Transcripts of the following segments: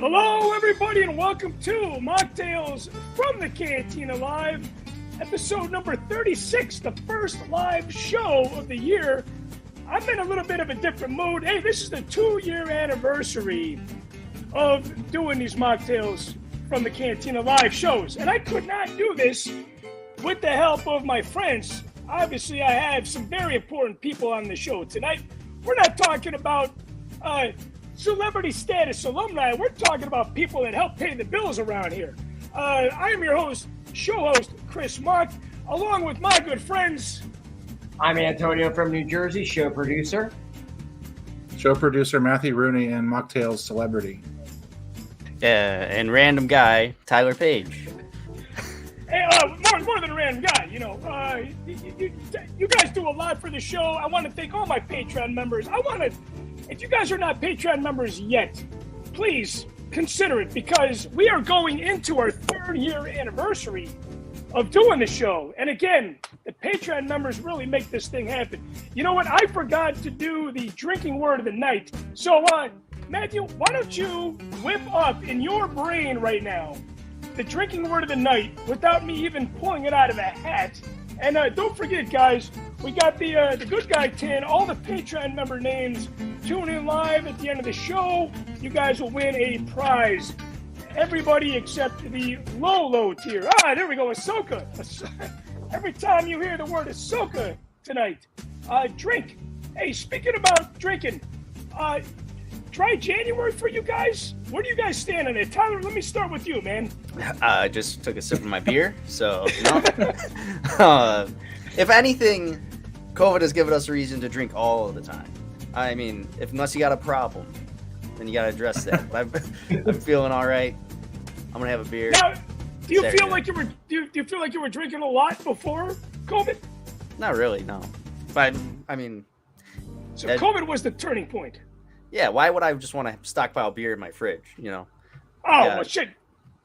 Hello, everybody, and welcome to Machtails from the Cantina Live, episode number 36, the first live show of the year. I'm in a little bit of a different mood. Hey, this is the 2-year anniversary of doing these Machtails from the Cantina Live shows, and I could not do this with the help of my friends. Obviously, I have some very important people on the show tonight. We're not talking about celebrity status alumni. We're talking about people that help pay the bills around here. I am your show host, Chris Mock, along with my good friends. I'm Antonio from New Jersey, show producer. Show producer Matthew Rooney and Mocktails celebrity. And random guy, Tyler Page. Hey, more than a random guy, you know. You guys do a lot for the show. I want to thank all my Patreon members. If you guys are not Patreon members yet, please consider it, because we are going into our 3rd year anniversary of doing the show. And again, the Patreon members really make this thing happen. You know what? I forgot to do the drinking word of the night. So, Matthew, why don't you whip up in your brain right now the drinking word of the night without me even pulling it out of a hat. And don't forget, guys, we got the good guy 10, all the Patreon member names. Tune in live at the end of the show. You guys will win a prize. Everybody except the low tier. There we go, Ahsoka. Every time you hear the word Ahsoka tonight, drink. Hey, speaking about drinking, dry January for you guys? Where do you guys stand on it? Tyler, let me start with you, man. I just took a sip of my beer, so if anything, COVID has given us a reason to drink all of the time. I mean, unless you got a problem, then you got to address that. But I'm feeling all right. I'm gonna have a beer. Now, do you feel like you were drinking a lot before COVID? Not really, no. But I mean, so COVID was the turning point. Yeah, why would I just want to stockpile beer in my fridge, you know? Oh, yeah. Well, shit.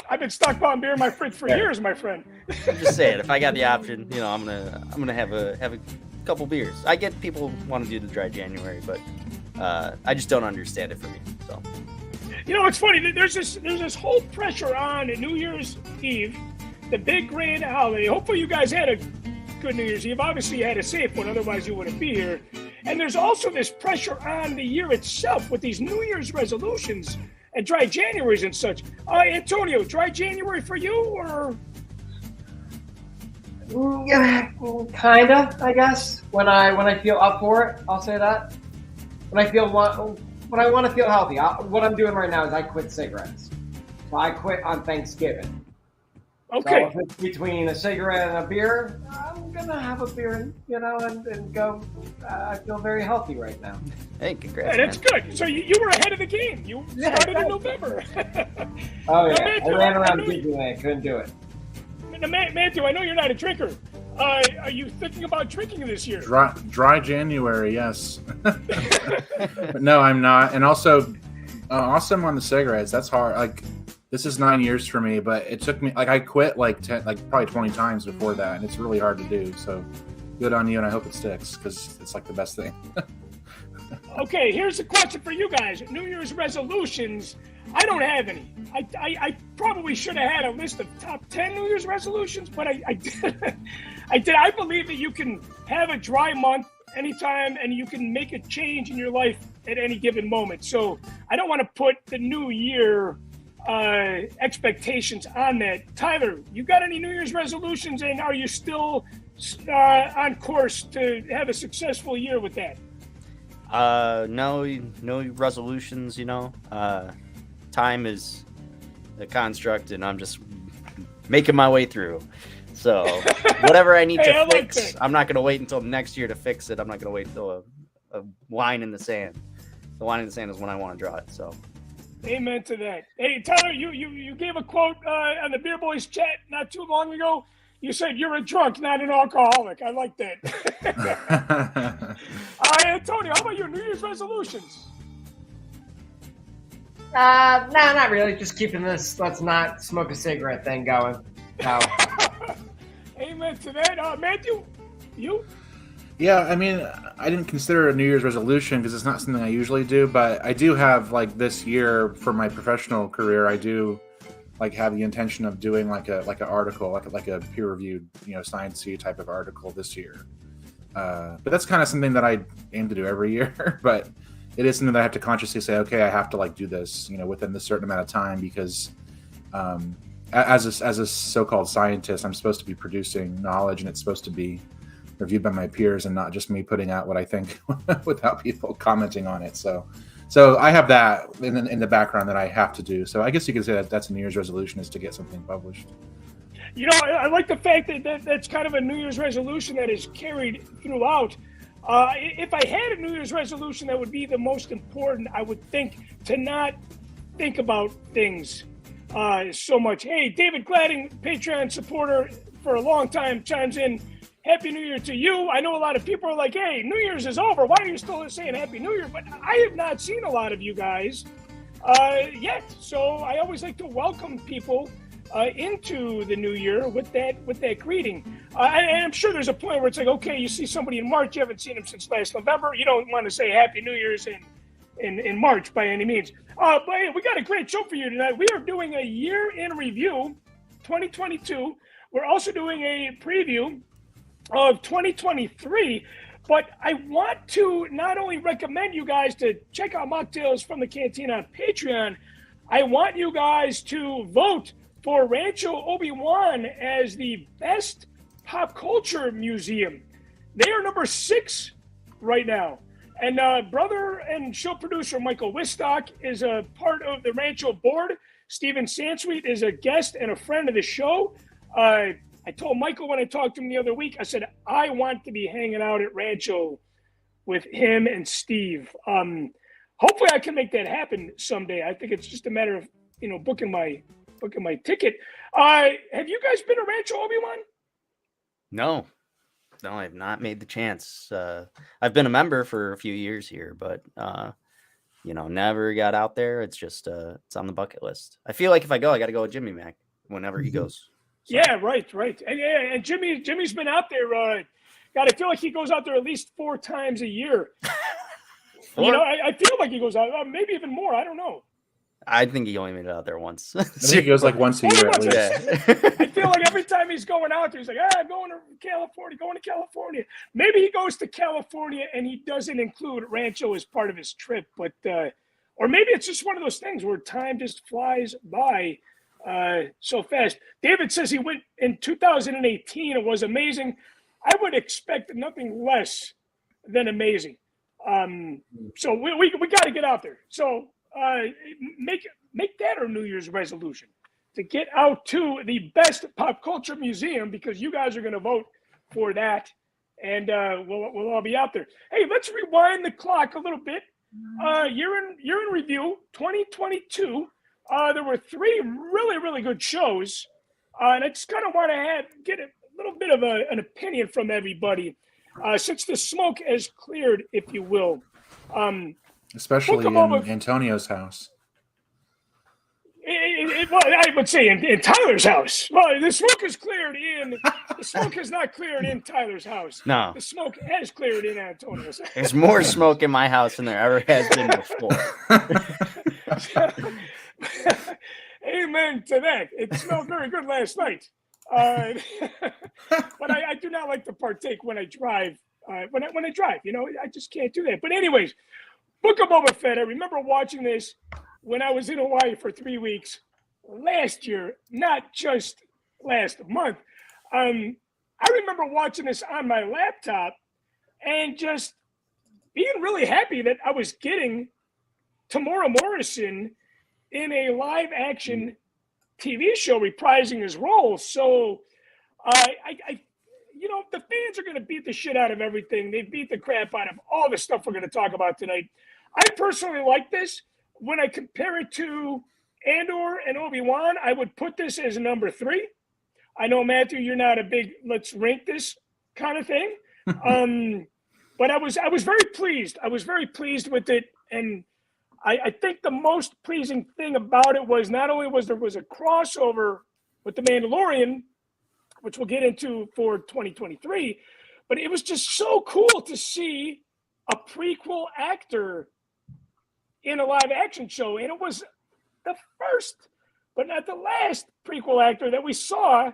I've been stockpiling beer in my fridge for years, my friend. I'm just saying, if I got the option, you know, I'm gonna have a couple beers. I get people want to do the dry January, but I just don't understand it for me. So, you know, it's funny. There's this whole pressure on New Year's Eve, the big grand holiday. Hopefully, you guys had a good New Year's Eve. Obviously, you had a safe one, otherwise you wouldn't be here. And there's also this pressure on the year itself with these New Year's resolutions and dry Januaries and such. Antonio, dry January for you, or? Yeah, kinda, I guess. When I feel up for it, I'll say that. When I want to feel healthy, what I'm doing right now is I quit cigarettes. So I quit on Thanksgiving. Okay. So if it's between a cigarette and a beer, I'm gonna have a beer, you know, and go. I feel very healthy right now. Hey, congrats! Yeah, that's good. So you were ahead of the game. You started in November. Oh yeah, Matthew, I ran around Disneyland. Couldn't do it. Now, Matthew, I know you're not a drinker. Are you thinking about drinking this year? Dry January, yes. But no, I'm not. And also, awesome on the cigarettes. That's hard. Like, this is 9 years for me, but it took me, like, I quit probably 20 times before that, and it's really hard to do. So good on you, and I hope it sticks, because it's like the best thing. Okay, here's a question for you guys. New Year's resolutions. I don't have any. I probably should have had a list of top 10 New Year's resolutions, but I did. I believe that you can have a dry month anytime, and you can make a change in your life at any given moment. So I don't want to put the new year expectations on that. Tyler, you got any New Year's resolutions, and are you still on course to have a successful year with that? No resolutions, you know. Time is a construct, and I'm just making my way through. So whatever I need to fix, I'm not going to wait until next year to fix it. I'm not going to wait until a line in the sand. The line in the sand is when I want to draw it. So, amen to that. Hey, Tyler, you gave a quote on the Beer Boys chat not too long ago. You said you're a drunk, not an alcoholic. I like that. Antonio, how about your New Year's resolutions? No, not really. Just keeping this let's not smoke a cigarette thing going. No. Amen to that. Matthew, you? Yeah, I mean, I didn't consider a New Year's resolution because it's not something I usually do, but I do have like this year for my professional career. I do like have the intention of doing like an article, like a peer reviewed, sciencey type of article this year. But that's kind of something that I aim to do every year. But it is something that I have to consciously say, okay, I have to like do this, within this certain amount of time because as a so-called scientist, I'm supposed to be producing knowledge, and it's supposed to be reviewed by my peers and not just me putting out what I think without people commenting on it. So I have that in the background that I have to do. So I guess you could say that that's a New Year's resolution, is to get something published. I like the fact that that's kind of a New Year's resolution that is carried throughout. If I had a New Year's resolution that would be the most important, I would think to not think about things so much. Hey, David Gladding, Patreon supporter for a long time, chimes in. Happy New Year to you. I know a lot of people are like, hey, New Year's is over. Why are you still saying Happy New Year? But I have not seen a lot of you guys yet. So I always like to welcome people into the new year with that greeting. And I'm sure there's a point where it's like, okay, you see somebody in March, you haven't seen them since last November. You don't want to say Happy New Year's in March by any means. But hey, we got a great show for you tonight. We are doing a year in review, 2022. We're also doing a preview of 2023, but I want to not only recommend you guys to check out Machtails from the Cantina on Patreon, I want you guys to vote for Rancho Obi-Wan as the best pop culture museum. They are number 6 right now. And brother and show producer Michael Wistock is a part of the Rancho board. Steven Sansweet is a guest and a friend of the show. I told Michael when I talked to him the other week, I said, I want to be hanging out at Rancho with him and Steve. Hopefully I can make that happen someday. I think it's just a matter of, booking my ticket. Have you guys been to Rancho Obi-Wan? No, I've not made the chance. I've been a member for a few years here, but never got out there. It's just it's on the bucket list. I feel like if I go, I got to go with Jimmy Mac whenever he goes. So. Yeah, right. And Jimmy's been out there. God, I feel like he goes out there at least 4 times a year. I feel like he goes out, maybe even more. I don't know. I think he only made it out there once. I think he goes like once a year at least. I feel like every time he's going out there, he's like, I'm going to California. Maybe he goes to California and he doesn't include Rancho as part of his trip, but or maybe it's just one of those things where time just flies by so fast. David says he went in 2018. It was amazing. I would expect nothing less than amazing. So we got to get out there. So make that our New Year's resolution, to get out to the best pop culture museum, because you guys are going to vote for that, and we'll all be out there. Hey, let's rewind the clock a little bit. Year in review, 2022. There were 3 really, really good shows, and I just kind of want to get a little bit of an opinion from everybody, since the smoke has cleared, if you will. Especially in Antonio's house. I would say in Tyler's house. Well, the smoke is cleared in. The smoke has not cleared in Tyler's house. No. The smoke has cleared in Antonio's house. There's more smoke in my house than there ever has been before. Amen to that. It smelled very good last night. But I do not like to partake when I drive. When I drive, I just can't do that. But anyways, Book of Boba Fett. I remember watching this when I was in Hawaii for 3 weeks last year, not just last month. I remember watching this on my laptop and just being really happy that I was getting Tamora Morrison in a live action TV show reprising his role. So the fans are going to beat the shit out of everything. They beat the crap out of all the stuff we're going to talk about tonight. I personally like this. When I compare it to Andor and Obi-Wan, I would put this as number 3. I know, Matthew, you're not a big let's rank this kind of thing. But I was very pleased. I was very pleased with it. And I think the most pleasing thing about it was not only was there was a crossover with The Mandalorian, which we'll get into for 2023, But it was just so cool to see a prequel actor in a live action show. And it was the first, but not the last prequel actor that we saw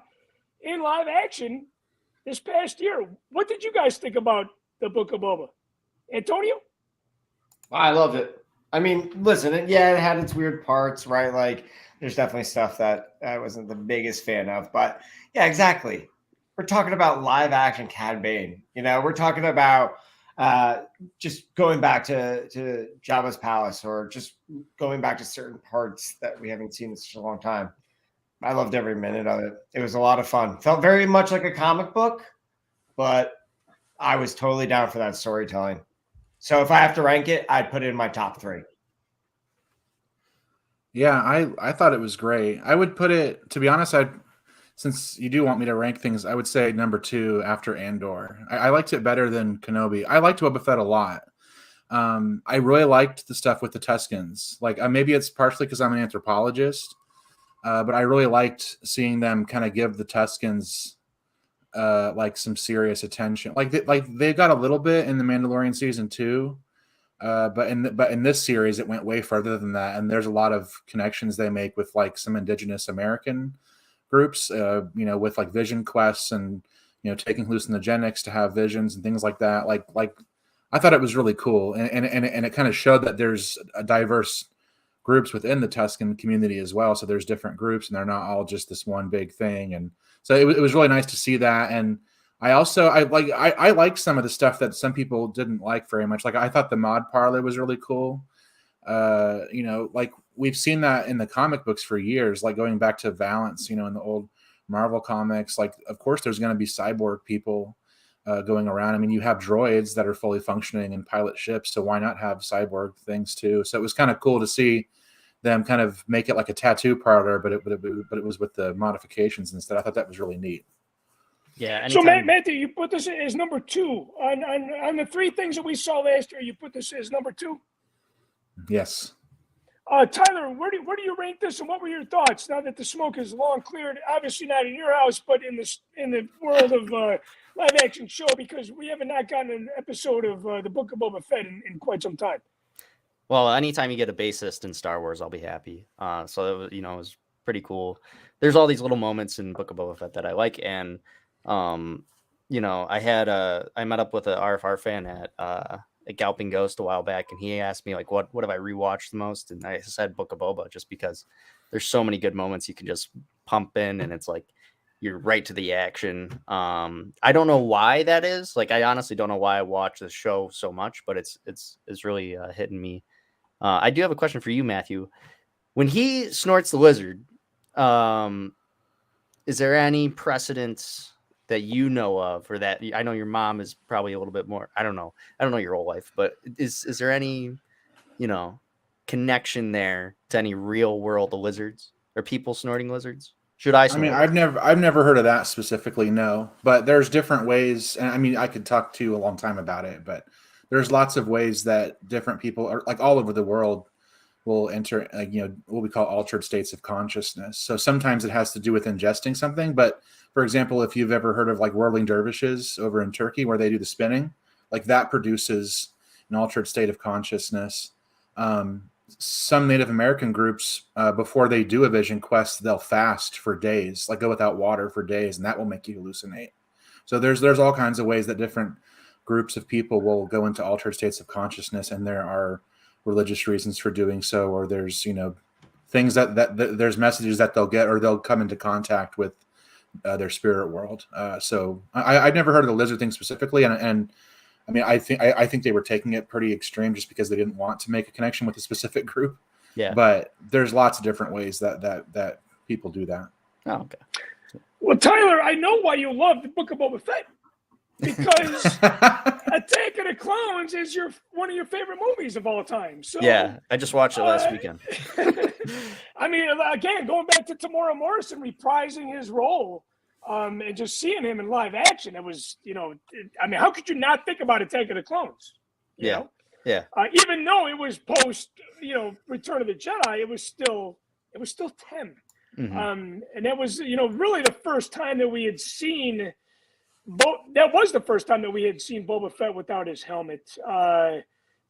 in live action this past year. What did you guys think about the Book of Boba? Antonio? I loved it. I mean, listen, it had its weird parts, right? Like, there's definitely stuff that I wasn't the biggest fan of. But, yeah, exactly. We're talking about live action Cad Bane. We're talking about just going back to Jabba's palace, or just going back to certain parts that we haven't seen in such a long time. I loved every minute of it. It was a lot of fun. Felt very much like a comic book, but I was totally down for that storytelling. So if I have to rank it, I'd put it in my top 3. Yeah, I thought it was great. I would put it, to be honest, since you do want me to rank things, I would say number 2 after Andor. I liked it better than Kenobi. I liked Boba Fett a lot. I really liked the stuff with the Tuscans. Like, maybe it's partially because I'm an anthropologist, but I really liked seeing them kind of give the Tuscans like some serious attention. Like they got a little bit in the Mandalorian season 2, but in this series it went way further than that. And there's a lot of connections they make with like some indigenous American groups, with like vision quests and taking hallucinogenics to have visions and things like that. Like I thought it was really cool, and it kind of showed that there's a diverse groups within the Tuscan community as well. So there's different groups, and they're not all just this one big thing. And so it was really nice to see that. And I like some of the stuff that some people didn't like very much. Like, I thought the mod parlor was really cool. Like, we've seen that in the comic books for years, like going back to Valance, in the old Marvel comics. Like, of course there's going to be cyborg people going around. I mean, you have droids that are fully functioning and pilot ships, so why not have cyborg things too? So it was kind of cool to see them kind of make it like a tattoo parlor, but it was with the modifications instead. I thought that was really neat. Yeah. So Matthew, you put this as number 2 on the 3 things that we saw last year. You put this as number 2. Yes. Tyler, where do you rank this, and what were your thoughts now that the smoke is long cleared? Obviously not in your house, but in the world of live action show, because we haven't not gotten an episode of the Book of Boba Fett in quite some time. Well, anytime you get a bassist in Star Wars, I'll be happy. So it was pretty cool. There's all these little moments in Book of Boba Fett that I like, and I met up with a RFR fan at Galloping Ghost a while back, and he asked me like, what have I rewatched the most? And I said Book of Boba, just because there's so many good moments you can just pump in, and it's like you're right to the action. I don't know why that is. Like, I honestly don't know why I watch the show so much, but it's really hitting me. I do have a question for you, Matthew. When he snorts the lizard, is there any precedence that you know of, or that I know your mom is probably a little bit more? I don't know your whole life, but is there any, connection there to any real world lizards or people snorting lizards? Should I? I mean, I've never heard of that specifically. No, but there's different ways. And I mean, I could talk to you a long time about it, but there's lots of ways that different people are, like, all over the world will enter, what we call altered states of consciousness. So sometimes it has to do with ingesting something. But for example, if you've ever heard of like whirling dervishes over in Turkey, where they do the spinning, like that produces an altered state of consciousness. Some Native American groups, before they do a vision quest, they'll fast for days, like go without water for days, and that will make you hallucinate. So there's all kinds of ways that different groups of people will go into altered states of consciousness, and there are religious reasons for doing so, or there's things that there's messages that they'll get, or they'll come into contact with their spirit world. So I've never heard of the lizard thing specifically, and I mean, I think they were taking it pretty extreme just because they didn't want to make a connection with a specific group. Yeah. But there's lots of different ways that people do that. Oh, okay. Well, Tyler, I know why you love the Book of Boba Fett, because Attack of the Clones is one of your favorite movies of all time. So yeah, I just watched it last weekend. I mean, again, going back to Tamora Morrison reprising his role, and just seeing him in live action, it was, I mean, how could you not think about Attack of the Clones? You know? Yeah. Even though it was post, Return of the Jedi, it was still 10. Mm-hmm. And that was, really the first time that we had seen that was the first time that we had seen Boba Fett without his helmet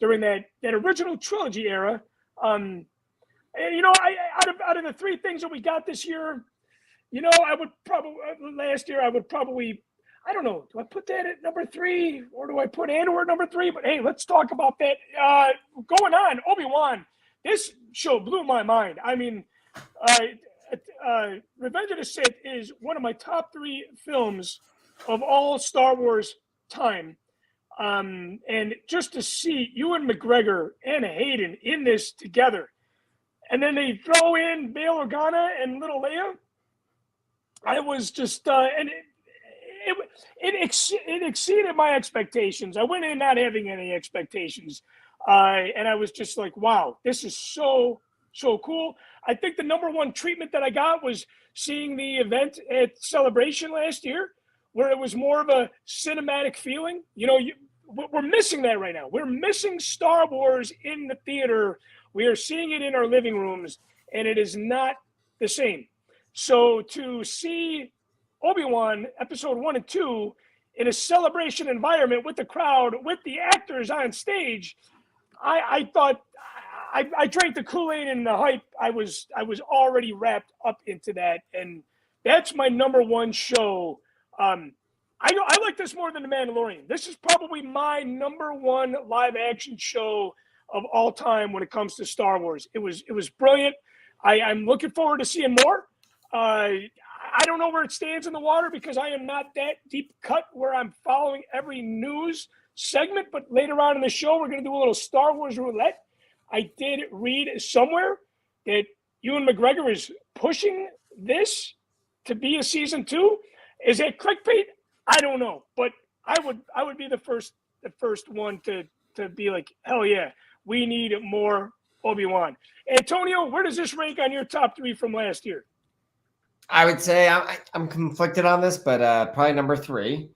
during that original trilogy era. And out of the three things that we got this year, I would probably I don't know. Do I put that at number 3 or do I put Andor at number 3? But hey, let's talk about that. Going on, Obi-Wan. This show blew my mind. I mean, Revenge of the Sith is one of my top 3 films of all Star Wars time. And just to see Ewan McGregor and Hayden in this together, and then they throw in Bail Organa and Little Leia. I was just, and it exceeded my expectations. I went in not having any expectations, and I was just like, wow, this is so cool. I think the number one treatment that I got was seeing the event at Celebration last year, where it was more of a cinematic feeling. We're missing that right now. We're missing Star Wars in the theater. We are seeing it in our living rooms, and it is not the same. So to see Obi-Wan episode 1 and 2 in a celebration environment with the crowd, with the actors on stage, I thought I drank the Kool-Aid and the hype. I was already wrapped up into that, and that's my number one show. I like this more than The Mandalorian. This is probably my number one live action show of all time when it comes to Star Wars. It was brilliant. I'm looking forward to seeing more. I don't know where it stands in the water because I am not that deep cut where I'm following every news segment, but later on in the show, we're going to do a little Star Wars roulette. I did read somewhere that Ewan McGregor is pushing this to be a season 2. Is that clickbait? I don't know, but I would be the first one to be like, hell yeah, we need more Obi-Wan. Antonio, where does this rank on your top 3 from last year? I would say I'm conflicted on this, but probably number 3.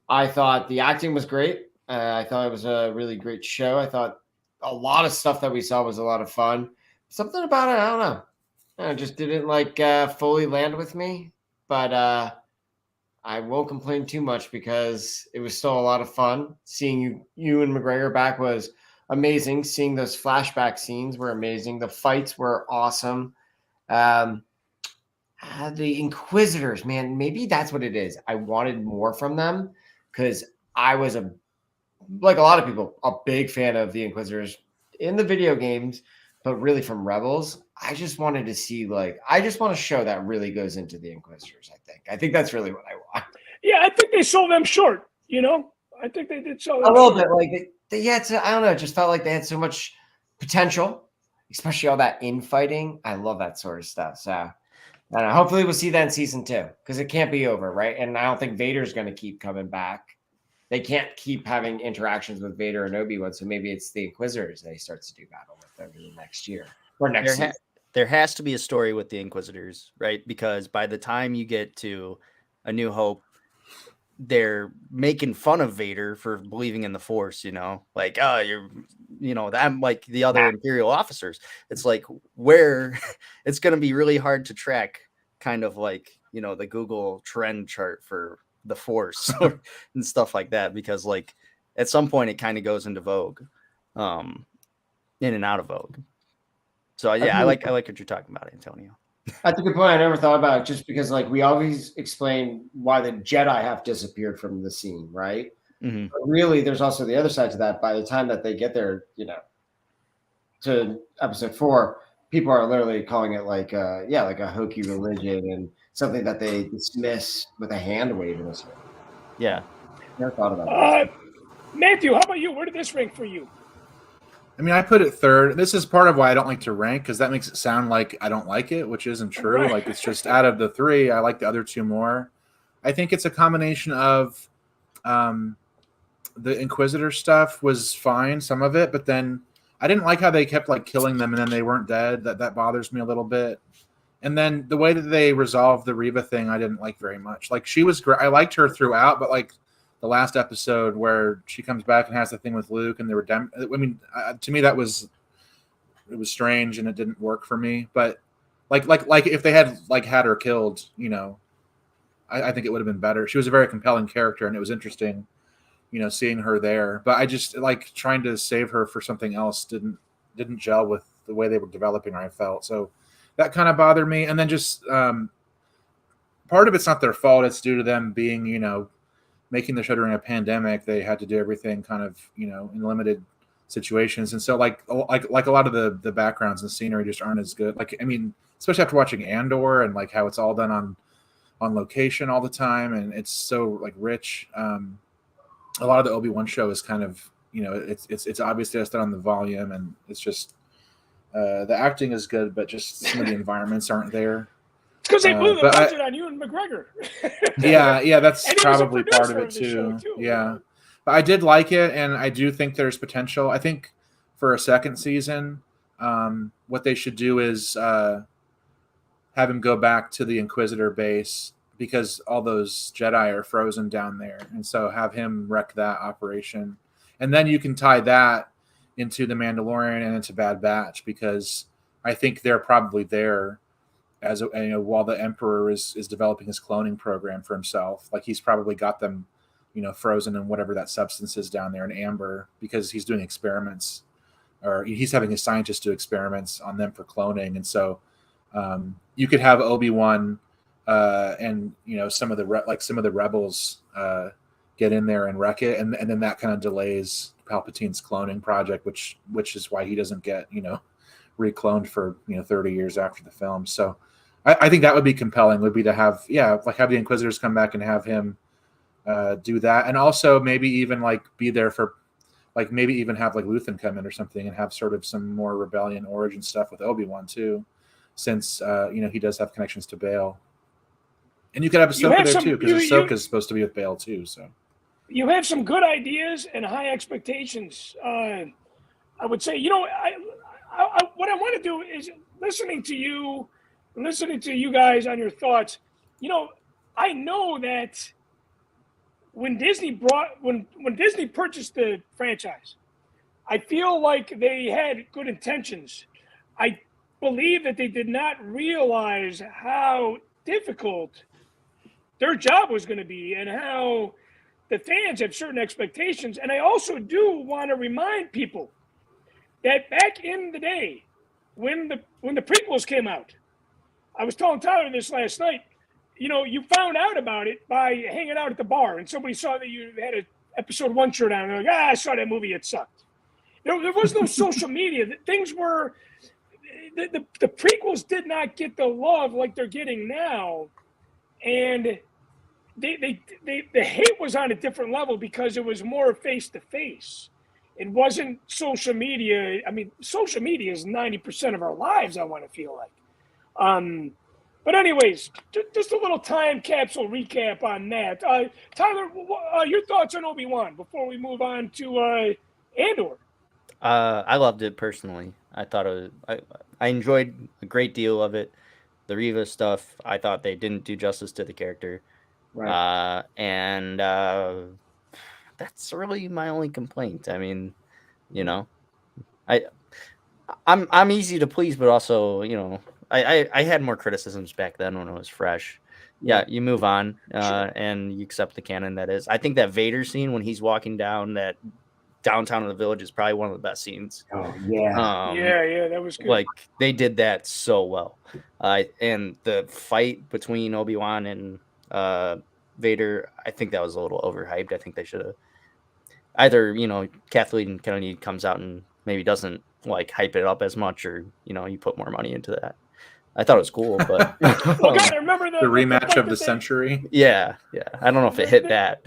I thought the acting was great. I thought it was a really great show. I thought a lot of stuff that we saw was a lot of fun. Something about it, I don't know. It just didn't fully land with me, but I won't complain too much because it was still a lot of fun. Seeing Ewan McGregor back was amazing. Seeing those flashback scenes were amazing. The fights were awesome. The Inquisitors, man, maybe that's what it is. I wanted more from them because I was like a lot of people, a big fan of the Inquisitors in the video games, but really from Rebels. I just wanted to see, I just want a show that really goes into the Inquisitors, I think that's really what I want. Yeah, I think they sold them short, I think they did sell them a little short. bit. They had I don't know, it just felt like they had so much potential, especially all that infighting. I love that sort of stuff. So I don't know. Hopefully we'll see that in season 2 because it can't be over, right? And I don't think Vader's going to keep coming back. They can't keep having interactions with Vader and Obi-Wan, so maybe it's the Inquisitors that he starts to do battle with over the next year or next season. There has to be a story with the Inquisitors, right? Because by the time you get to A New Hope, they're making fun of Vader for believing in the Force, like, oh, I'm like the other Imperial officers. It's like where it's going to be really hard to track kind of like, the Google trend chart for the Force and stuff like that, because like at some point it kind of goes into vogue, in and out of vogue. So yeah, I like what you're talking about, Antonio. That's a good point. I never thought about it, just because we always explain why the Jedi have disappeared from the scene, right? Mm-hmm. But really, there's also the other side to that. By the time that they get there, to episode 4, people are literally calling it like a hokey religion and something that they dismiss with a hand wave in this. Yeah. Never thought about that. Matthew, how about you? Where did this rank for you? I mean, I put it 3rd. This is part of why I don't like to rank, because that makes it sound like I don't like it, which isn't true. Right. Like, it's just out of the 3, I like the other 2 more. I think it's a combination of the Inquisitor stuff was fine, some of it, but then I didn't like how they kept killing them and then they weren't dead. That bothers me a little bit. And then the way that they resolved the Reba thing, I didn't like very much. She was great. I liked her throughout, but the last episode where she comes back and has the thing with Luke and to me it was strange and it didn't work for me. But like if they had had her killed, I think it would have been better. She was a very compelling character, and it was interesting, seeing her there. But I just like trying to save her for something else didn't gel with the way they were developing her. I felt so that kind of bothered me. And then just part of it's not their fault; it's due to them being making the show during a pandemic. They had to do everything kind of in limited situations, and so like a lot of the backgrounds and scenery just aren't as good. Like, I mean, especially after watching Andor and like how it's all done on location all the time, and it's so like rich. A lot of the Obi-Wan show is kind of it's obviously it's done on the volume, and it's just the acting is good, but just some of the environments aren't there. It's because they blew the budget on Ewan McGregor. yeah, that's and probably part of it too. Yeah. But I did like it, and I do think there's potential. I think for a second season, what they should do is have him go back to the Inquisitor base, because all those Jedi are frozen down there. And so have him wreck that operation. And then you can tie that into The Mandalorian and into Bad Batch, because I think they're probably there as while the Emperor is developing his cloning program for himself. Like, he's probably got them frozen in whatever that substance is down there in amber, because he's doing experiments, or he's having his scientists do experiments on them for cloning. And so you could have Obi-Wan and some of the rebels get in there and wreck it, and then that kind of delays Palpatine's cloning project, which is why he doesn't get recloned for 30 years after the film. So I think that would be compelling, would be to have have the Inquisitors come back and have him do that, and also maybe even be there for maybe even have Luthen come in or something, and have sort of some more rebellion origin stuff with Obi-Wan too, since he does have connections to Bail. And you could have Ahsoka there too, because Ahsoka is supposed to be with Bail too. So you have some good ideas and high expectations. I would say, what I want to do is listening to you guys on your thoughts. I know that when Disney purchased the franchise, I feel like they had good intentions. I believe that they did not realize how difficult their job was going to be, and how the fans have certain expectations. And I also do want to remind people that back in the day, when the prequels came out, I was telling Tyler this last night, you found out about it by hanging out at the bar, and somebody saw that you had an episode 1 shirt on, and they're like, I saw that movie, it sucked. There was no social media. Things were, the prequels did not get the love like they're getting now. And the hate was on a different level because it was more face-to-face. It wasn't social media. I mean, social media is 90% of our lives, I want to feel like. But anyways, just a little time capsule recap on that. Tyler, your thoughts on Obi-Wan before we move on to Andor? I loved it personally. I thought I enjoyed a great deal of it. The Reva stuff, I thought they didn't do justice to the character. Right. And that's really my only complaint. I mean, I'm easy to please, but also, I had more criticisms back then when it was fresh. Yeah, you move on and you accept the canon that is. I think that Vader scene when he's walking down that downtown of the village is probably one of the best scenes. Oh yeah. Yeah, that was good. Like, they did that so well. And the fight between Obi-Wan and Vader, I think that was a little overhyped. I think they should have either, Kathleen Kennedy comes out and maybe doesn't hype it up as much, or you put more money into that. I thought it was cool, but well, God, I remember the rematch of the century. Yeah. I don't know if it hit that.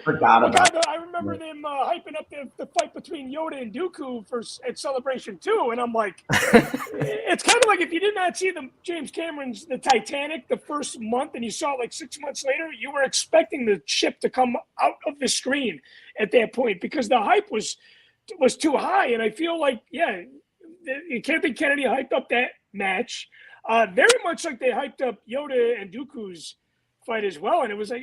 Forgot about it. I remember them hyping up the fight between Yoda and Dooku at Celebration 2, and I'm like, it's kind of like if you did not see James Cameron's The Titanic the first month, and you saw it 6 months later, you were expecting the ship to come out of the screen at that point, because the hype was too high. And I feel like, Kathleen Kennedy hyped up that match very much like they hyped up Yoda and Dooku's fight as well. And it was like,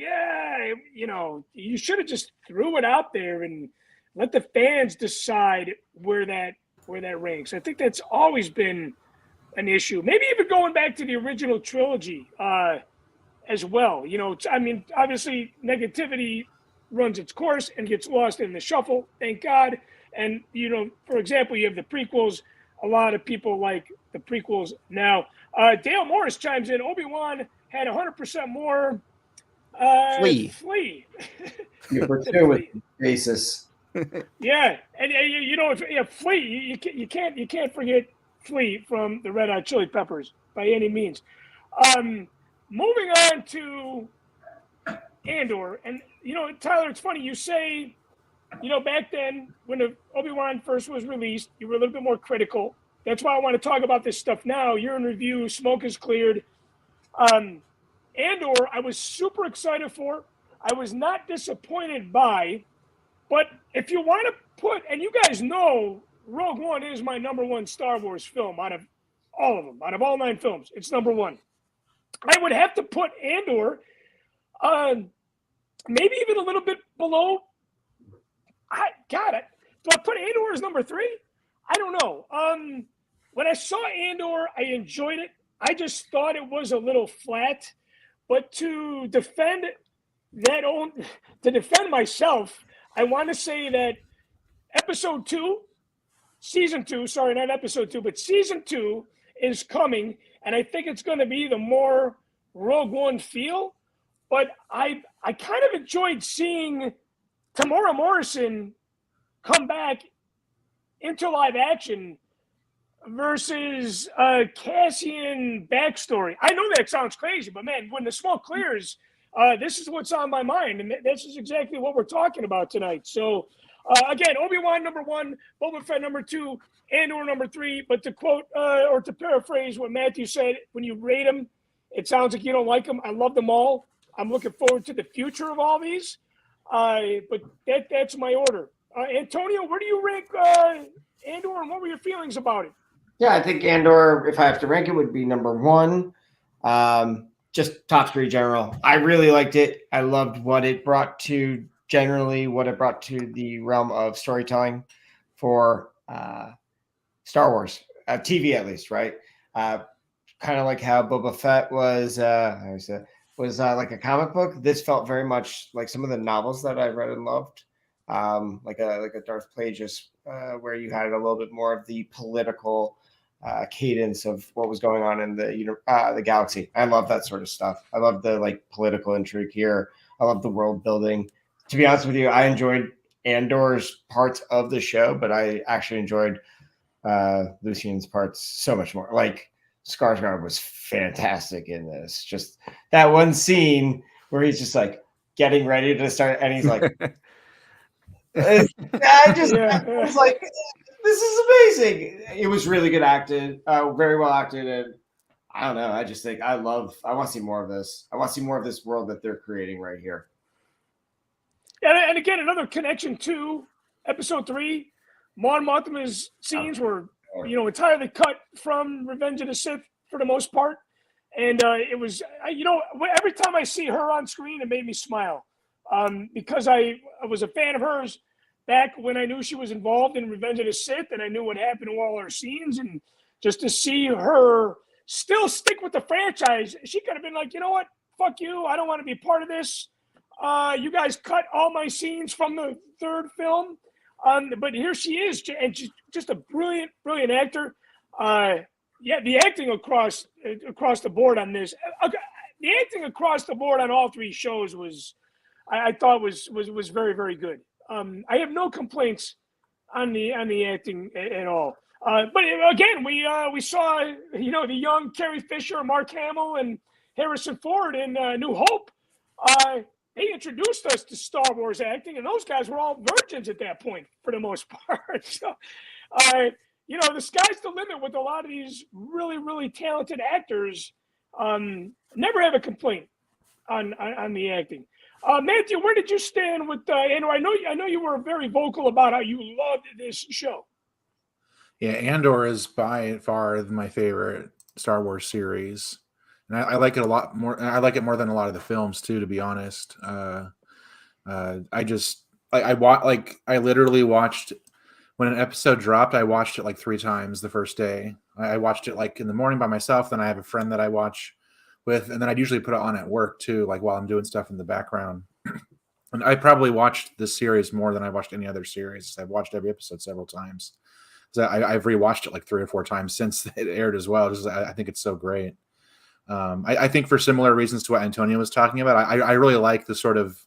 you should have just threw it out there and let the fans decide where that ranks. I think that's always been an issue. Maybe even going back to the original trilogy, as well. You know, I mean, obviously negativity runs its course and gets lost in the shuffle, thank God. And, you know, for example, you have the prequels. A lot of people like the prequels now. Dale Morris chimes in, Obi-Wan had 100% more flea. You pursue with basis. Yeah, and you know, if Flea, you can't forget Flea from the Red Hot Chili Peppers by any means. Moving on to Andor, and you know, Tyler, it's funny you say, you know, back then when Obi-Wan first was released, you were a little bit more critical. That's why I want to talk about this stuff now. You're in review, smoke is cleared. Andor, I was super excited for. I was not disappointed by. But if you want to put, and you guys know, Rogue One is my number one Star Wars film out of all of them, out of all 9 films. It's number one. I would have to put Andor, maybe even a little bit below. I got it. Do I put Andor as number 3? I don't know. When I saw Andor, I enjoyed it. I just thought it was a little flat. But to defend myself, I want to say that season 2, sorry, not episode 2, but season 2 is coming, and I think it's going to be the more Rogue One feel. But I kind of enjoyed seeing Tamora Morrison come back into live action versus Cassian backstory. I know that sounds crazy, but man, when the smoke clears, this is what's on my mind, and this is exactly what we're talking about tonight. So, again, Obi-Wan number 1, Boba Fett number 2, Andor number 3. But to quote or to paraphrase what Matthew said, when you rate them, it sounds like you don't like them. I love them all. I'm looking forward to the future of all these. But that's my order. Antonio, where do you rank Andor, and what were your feelings about it? Yeah, I think Andor, if I have to rank it, would be number 1. Just top 3 general. I really liked it. I loved what it brought to the realm of storytelling for Star Wars, TV at least, right? Kind of like how Boba Fett was like a comic book. This felt very much like some of the novels that I read and loved, like a Darth Plagueis, where you had a little bit more of the political cadence of what was going on in the galaxy. I love that sort of stuff. I love the like political intrigue here. I love the world building. To be honest with you, I enjoyed Andor's parts of the show, but I actually enjoyed Lucien's parts so much more. Like Skarsgård was fantastic in this. Just that one scene where he's just like getting ready to start, and he's like, I was like, this is amazing. It was really good acted, very well acted, and I don't know. I just think I want to see more of this. I want to see more of this world that they're creating right here. And again, another connection to episode 3. Mon Mothma's scenes were, entirely cut from Revenge of the Sith for the most part. And it was, every time I see her on screen, it made me smile. Because I was a fan of hers back when I knew she was involved in Revenge of the Sith, and I knew what happened to all her scenes. And just to see her still stick with the franchise, she could have been like, you know what? Fuck you. I don't want to be part of this. You guys cut all my scenes from the 3rd film. But here she is, and she's just a brilliant, brilliant actor. The acting across the board on this, the acting across the board on all 3 shows was, I thought was very, very good. I have no complaints on the acting at all. But again, we saw the young Carrie Fisher, Mark Hamill, and Harrison Ford in New Hope. They introduced us to Star Wars acting, and those guys were all virgins at that point for the most part. So, the sky's the limit with a lot of these really, really talented actors. Never have a complaint on the acting. Matthew, where did you stand with Andor? I know you were very vocal about how you loved this show. Yeah, Andor is by far my favorite Star Wars series. And I like it a lot more. I like it more than a lot of the films too, to be honest. I literally watched when an episode dropped. I watched it like 3 times the first day. I watched it like in the morning by myself. Then I have a friend that I watch and then I'd usually put it on at work too, like while I'm doing stuff in the background. And I probably watched this series more than I watched any other series. I've watched every episode several times. So I've rewatched it like 3 or 4 times since it aired as well. I think it's so great. I think for similar reasons to what Antonio was talking about, I really like the sort of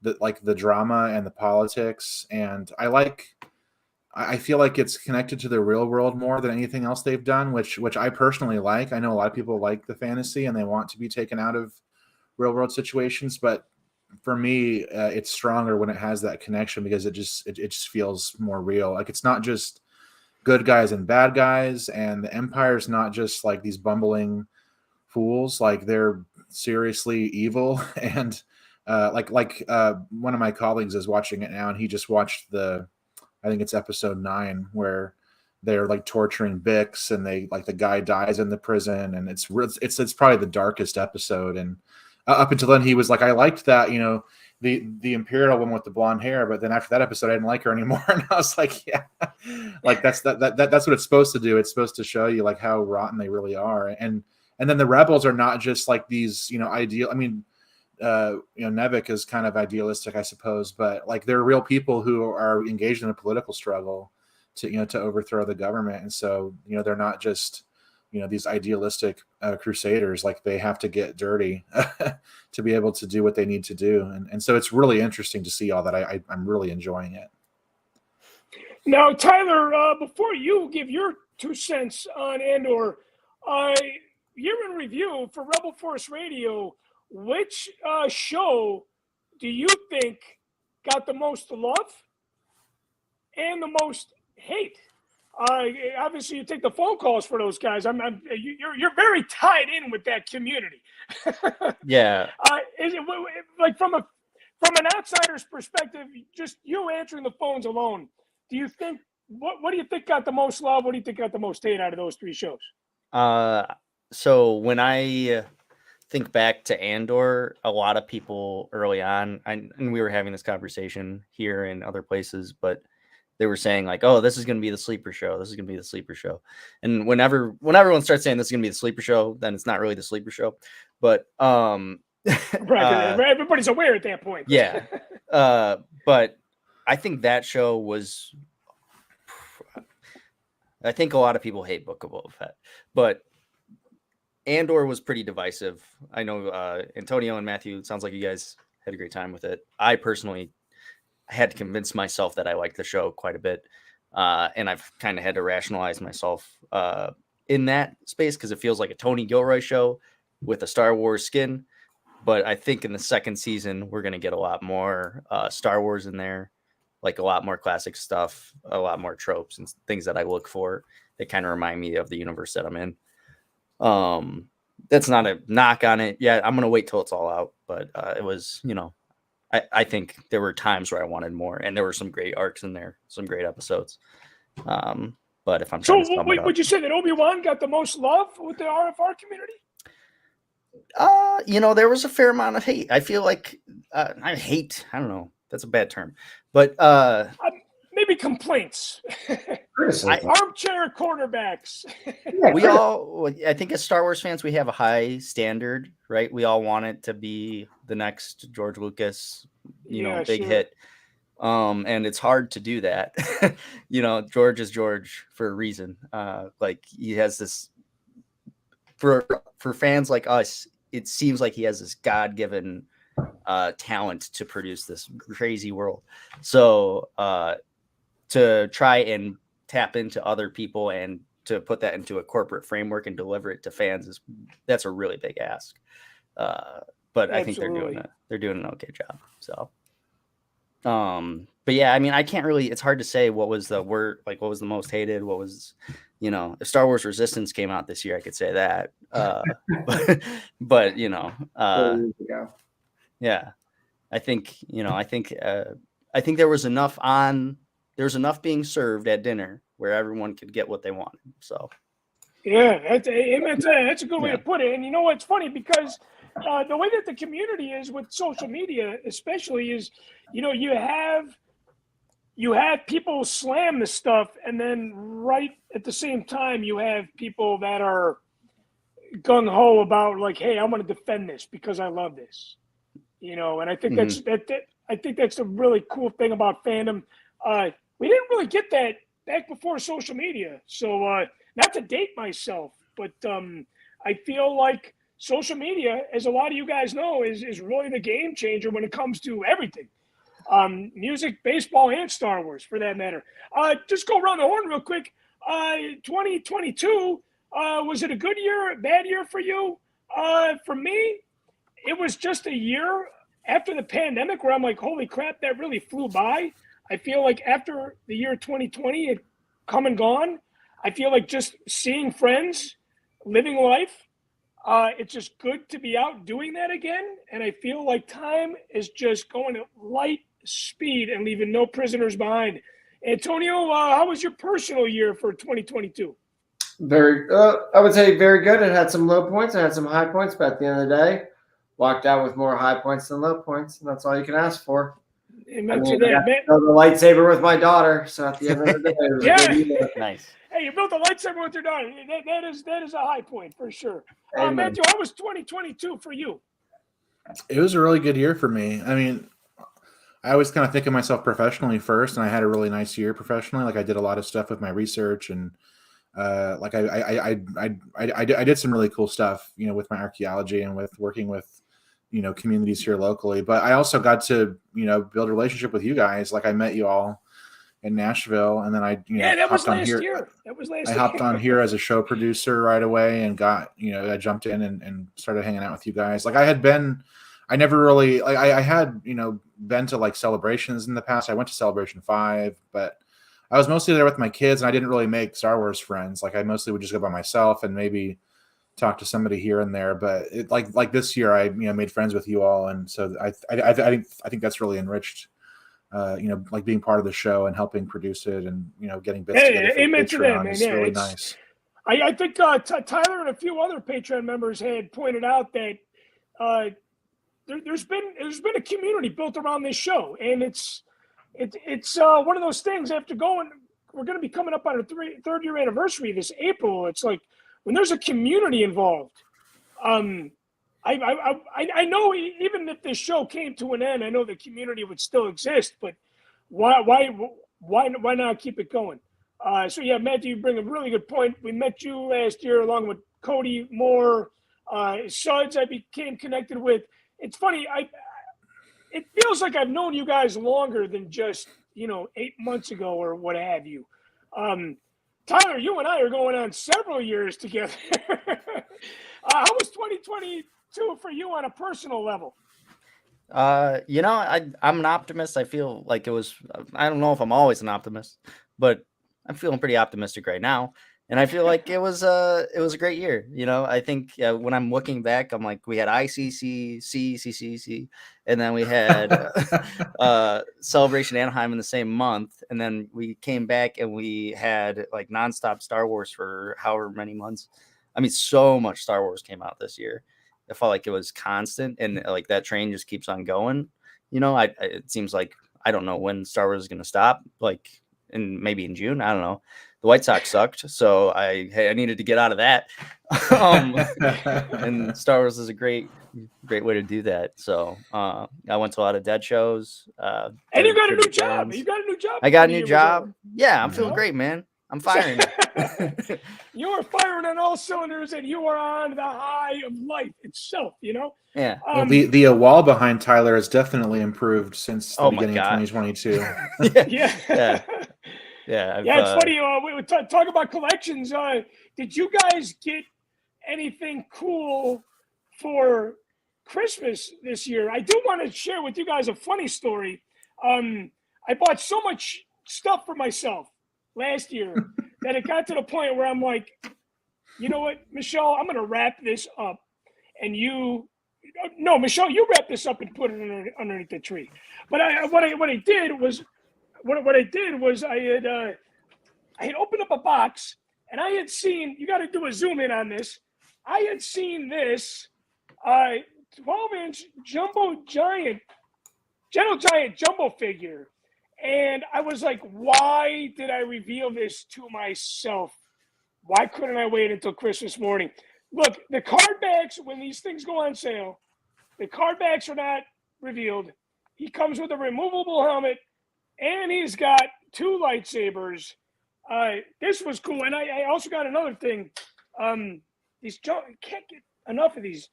the drama and the politics, and I feel like it's connected to the real world more than anything else they've done, which I personally like. I know a lot of people like the fantasy and they want to be taken out of real world situations, but for me, it's stronger when it has that connection because it just feels more real. Like it's not just good guys and bad guys, and the Empire's not just like these bumbling fools. Like they're seriously evil. And one of my colleagues is watching it now, and he just watched I think it's episode 9 where they're like torturing Bix, and the guy dies in the prison, and it's probably the darkest episode. And up until then, he was like, I liked that, the Imperial one with the blonde hair, but then after that episode, I didn't like her anymore. And I was like, yeah, like that's what it's supposed to do. It's supposed to show you like how rotten they really are. And then the rebels are not just like these, ideal. I mean, Nevik is kind of idealistic, I suppose, but like they're real people who are engaged in a political struggle to overthrow the government. And so, they're not just, these idealistic crusaders. Like they have to get dirty to be able to do what they need to do. And so it's really interesting to see all that. I'm really enjoying it. Now, Tyler, before you give your 2 cents on Andor, year in review for Rebel Force Radio, which show do you think got the most love and the most hate? Obviously, you take the phone calls for those guys. You're very tied in with that community. Yeah. Is it like from an outsider's perspective, just you answering the phones alone? Do you think what do you think got the most love? What do you think got the most hate out of those 3 shows? So when I think back to Andor, a lot of people early on, and we were having this conversation here and other places, but they were saying like, "Oh, this is going to be the sleeper show. This is going to be the sleeper show." And when everyone starts saying this is going to be the sleeper show, then it's not really the sleeper show. But right, everybody's aware at that point. Yeah. But I think that show was. I think a lot of people hate Book of Boba Fett, but Andor was pretty divisive. I know Antonio and Matthew, it sounds like you guys had a great time with it. I personally had to convince myself that I liked the show quite a bit. And I've kind of had to rationalize myself in that space because it feels like a Tony Gilroy show with a Star Wars skin. But I think in the second season, we're going to get a lot more Star Wars in there, like a lot more classic stuff, a lot more tropes and things that I look for that kind of remind me of the universe that I'm in. That's not a knock on it yet. I'm going to wait till it's all out. But it was, I think there were times where I wanted more, and there were some great arcs in there, some great episodes. But if I'm would you say that Obi-Wan got the most love with the RFR community? There was a fair amount of hate. I feel like I don't know. That's a bad term, but maybe complaints. Armchair quarterbacks. I think as Star Wars fans, we have a high standard, right? We all want it to be the next George Lucas, big hit. And it's hard to do that. George is George for a reason. Like he has this for fans like us, it seems like he has this God-given talent to produce this crazy world. So to try and tap into other people and to put that into a corporate framework and deliver it to fans that's a really big ask. But I think they're doing an okay job. So, but yeah, I mean, I can't really. It's hard to say what was the what was the most hated. What was, if Star Wars Resistance came out this year, I could say that. But yeah, I think there was enough being served at dinner where everyone could get what they wanted. So, yeah, that's a good way to put it. And it's funny because the way that the community is with social media, especially, is you have people slam the stuff, and then right at the same time you have people that are gung ho about like, hey, I'm going to defend this because I love this, you know. And I think I think that's a really cool thing about fandom. We didn't really get that back before social media, so not to date myself, but I feel like social media, as a lot of you guys know, is really the game changer when it comes to everything. Music, baseball, and Star Wars, for that matter. Just go around the horn real quick. 2022, was it a good year, a bad year for you? For me, it was just a year after the pandemic where I'm like, holy crap, that really flew by. I feel like after the year 2020 had come and gone, I feel like just seeing friends, living life, it's just good to be out doing that again. And I feel like time is just going at light speed and leaving no prisoners behind. Antonio, how was your personal year for 2022? Very, I would say very good. It had some low points. It had some high points, but at the end of the day, walked out with more high points than low points, and that's all you can ask for. Amen to that, man. I the lightsaber with my daughter, so at the end of the day, it was a good year. Nice. Hey, you built a lightsaber with your daughter. That is a high point for sure. Amen. Matthew, how was 2022 for you? It was a really good year for me. I mean, I always kind of think of myself professionally first, and I had a really nice year professionally. Like I did a lot of stuff with my research, and like I did some really cool stuff, you know, with my archaeology and with working with, you know, communities here locally. But I also got to, you know, build a relationship with you guys. Like I met you all in Nashville, and then that was last year. That was last year. I hopped on here as a show producer right away and got, you know, I jumped in and started hanging out with you guys. Like I never really, like I had, you know, been to like celebrations in the past. I went to Celebration 5, but I was mostly there with my kids, and I didn't really make Star Wars friends. Like I mostly would just go by myself and maybe talk to somebody here and there. But it, like this year, I, you know, made friends with you all, and so I think that's really enriched. You know, like being part of the show and helping produce it, and you know, getting bits together for amen to that, Patreon man. is Yeah, really nice. I think Tyler and a few other Patreon members had pointed out that there's been a community built around this show, and it's one of those things. After we're going to be coming up on our third year anniversary this April. It's like when there's a community involved. I know even if this show came to an end, I know the community would still exist, but why not keep it going? So yeah, Matthew, you bring a really good point. We met you last year along with Cody Moore, Suds. I became connected with. It's funny. It feels like I've known you guys longer than just, you know, 8 months ago or what have you. Tyler, you and I are going on several years together. How was 2022 for you on a personal level? You know, I'm an optimist. I feel like it was, I don't know if I'm always an optimist, but I'm feeling pretty optimistic right now. And I feel like it was a great year. You know, I think when I'm looking back, I'm like, we had ICC, CCCC, and then we had Celebration Anaheim in the same month. And then we came back and we had like nonstop Star Wars for however many months. I mean, so much Star Wars came out this year. I felt like it was constant, and like that train just keeps on going. You know, it seems like I don't know when Star Wars is going to stop, like maybe in June. I don't know. The White Sox sucked, so I needed to get out of that. And Star Wars is a great way to do that. So I went to a lot of Dead shows. And you got a new job. You got a new job. I got a new job. Yeah, I'm feeling great, man. I'm firing. You are firing on all cylinders, and you are on the high of life itself, you know? Yeah. Well, the wall behind Tyler has definitely improved since the beginning of 2022. Yeah. Yeah, it's funny. We would talk about collections. Did you guys get anything cool for Christmas this year? I do want to share with you guys a funny story. I bought so much stuff for myself last year that it got to the point where I'm like, you know what, Michelle, I'm going to wrap this up, and Michelle, you wrap this up and put it underneath the tree. But what I did was I had opened up a box, and I had seen, you got to do a zoom in on this. I had seen this 12-inch Gentle Giant jumbo figure. And I was like, why did I reveal this to myself? Why couldn't I wait until Christmas morning? Look, the card backs, when these things go on sale, the card backs are not revealed. He comes with a removable helmet, and he's got 2 lightsabers. This was cool. And I also got another thing. Can't get enough of these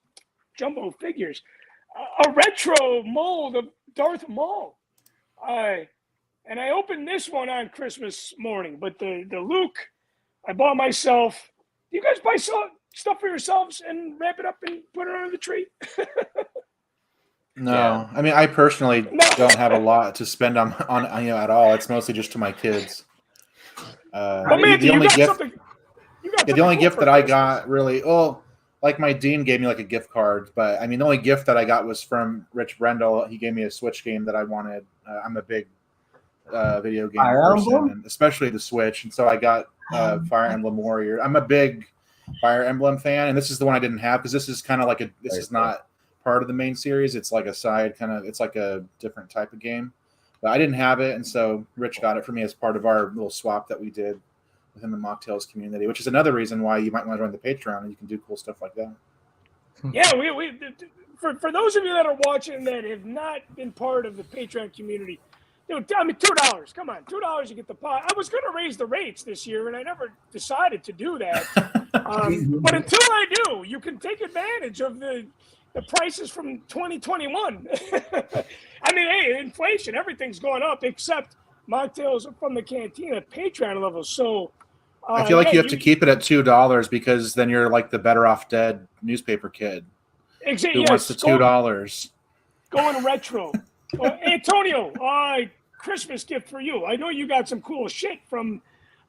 jumbo figures. A retro mold of Darth Maul. And I opened this one on Christmas morning, but the Luke, I bought myself. Do you guys buy stuff for yourselves and wrap it up and put it under the tree? No, Yeah. I mean, I personally don't have a lot to spend on at all. It's mostly just to my kids. But man, the only gift, something. the only gift that I got really, like my dean gave me like a gift card, but I mean, the only gift that I got was from Rich Brendel. He gave me a Switch game that I wanted. I'm a big video game person, and especially the Switch, and so I got Fire Emblem Warrior. I'm a big Fire Emblem fan, and this is the one I didn't have because this is kind of like this is not part of the main series. It's like a side kind of. It's like a different type of game, but I didn't have it, and so Rich got it for me as part of our little swap that we did within the Machtails community, which is another reason why you might want to join the Patreon and you can do cool stuff like that. Yeah, we for those of you that are watching that have not been part of the Patreon community, I mean, $2. Come on, $2 you get the pot. I was going to raise the rates this year, and I never decided to do that. But until I do, you can take advantage of the prices from 2021. I mean, hey, inflation, everything's going up except Machtails from the Cantina Patreon level. So I feel like you have to keep it at $2 because then you're like the Better Off Dead newspaper kid who wants the $2. Going retro. Antonio, Christmas gift for you. I know you got some cool shit from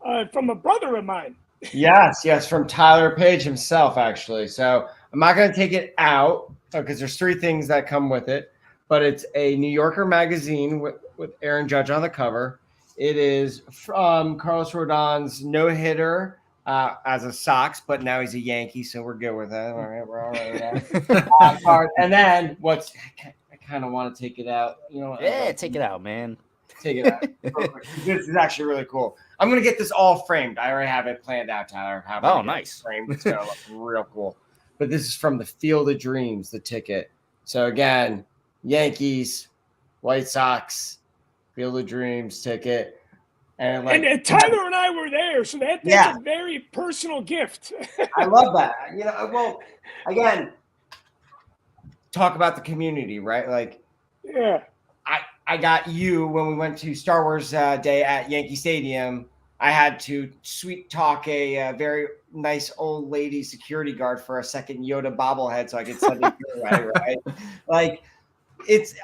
a brother of mine. Yes, from Tyler Page himself, actually. So I'm not going to take it out because there's 3 things that come with it, but it's a New Yorker magazine with Aaron Judge on the cover. It is from Carlos Rodon's no-hitter as a Sox, but now he's a Yankee, so we're good with that. All right, we're all right with that. And then I kind of want to take it out. You know? Yeah, take it out, man. Take it out. This is actually really cool. I'm going to get this all framed. I already have it planned out, Tyler. Nice. Framed. It's going to look real cool. But this is from the Field of Dreams, the ticket. So again, Yankees, White Sox, Field of Dreams ticket. And Tyler and I were there, so that's a very personal gift. I love that. Well, again, talk about the community, right? Like, yeah. I got you when we went to Star Wars Day at Yankee Stadium. I had to sweet talk a very nice old lady security guard for a second Yoda bobblehead so I could send it your way, right? Like,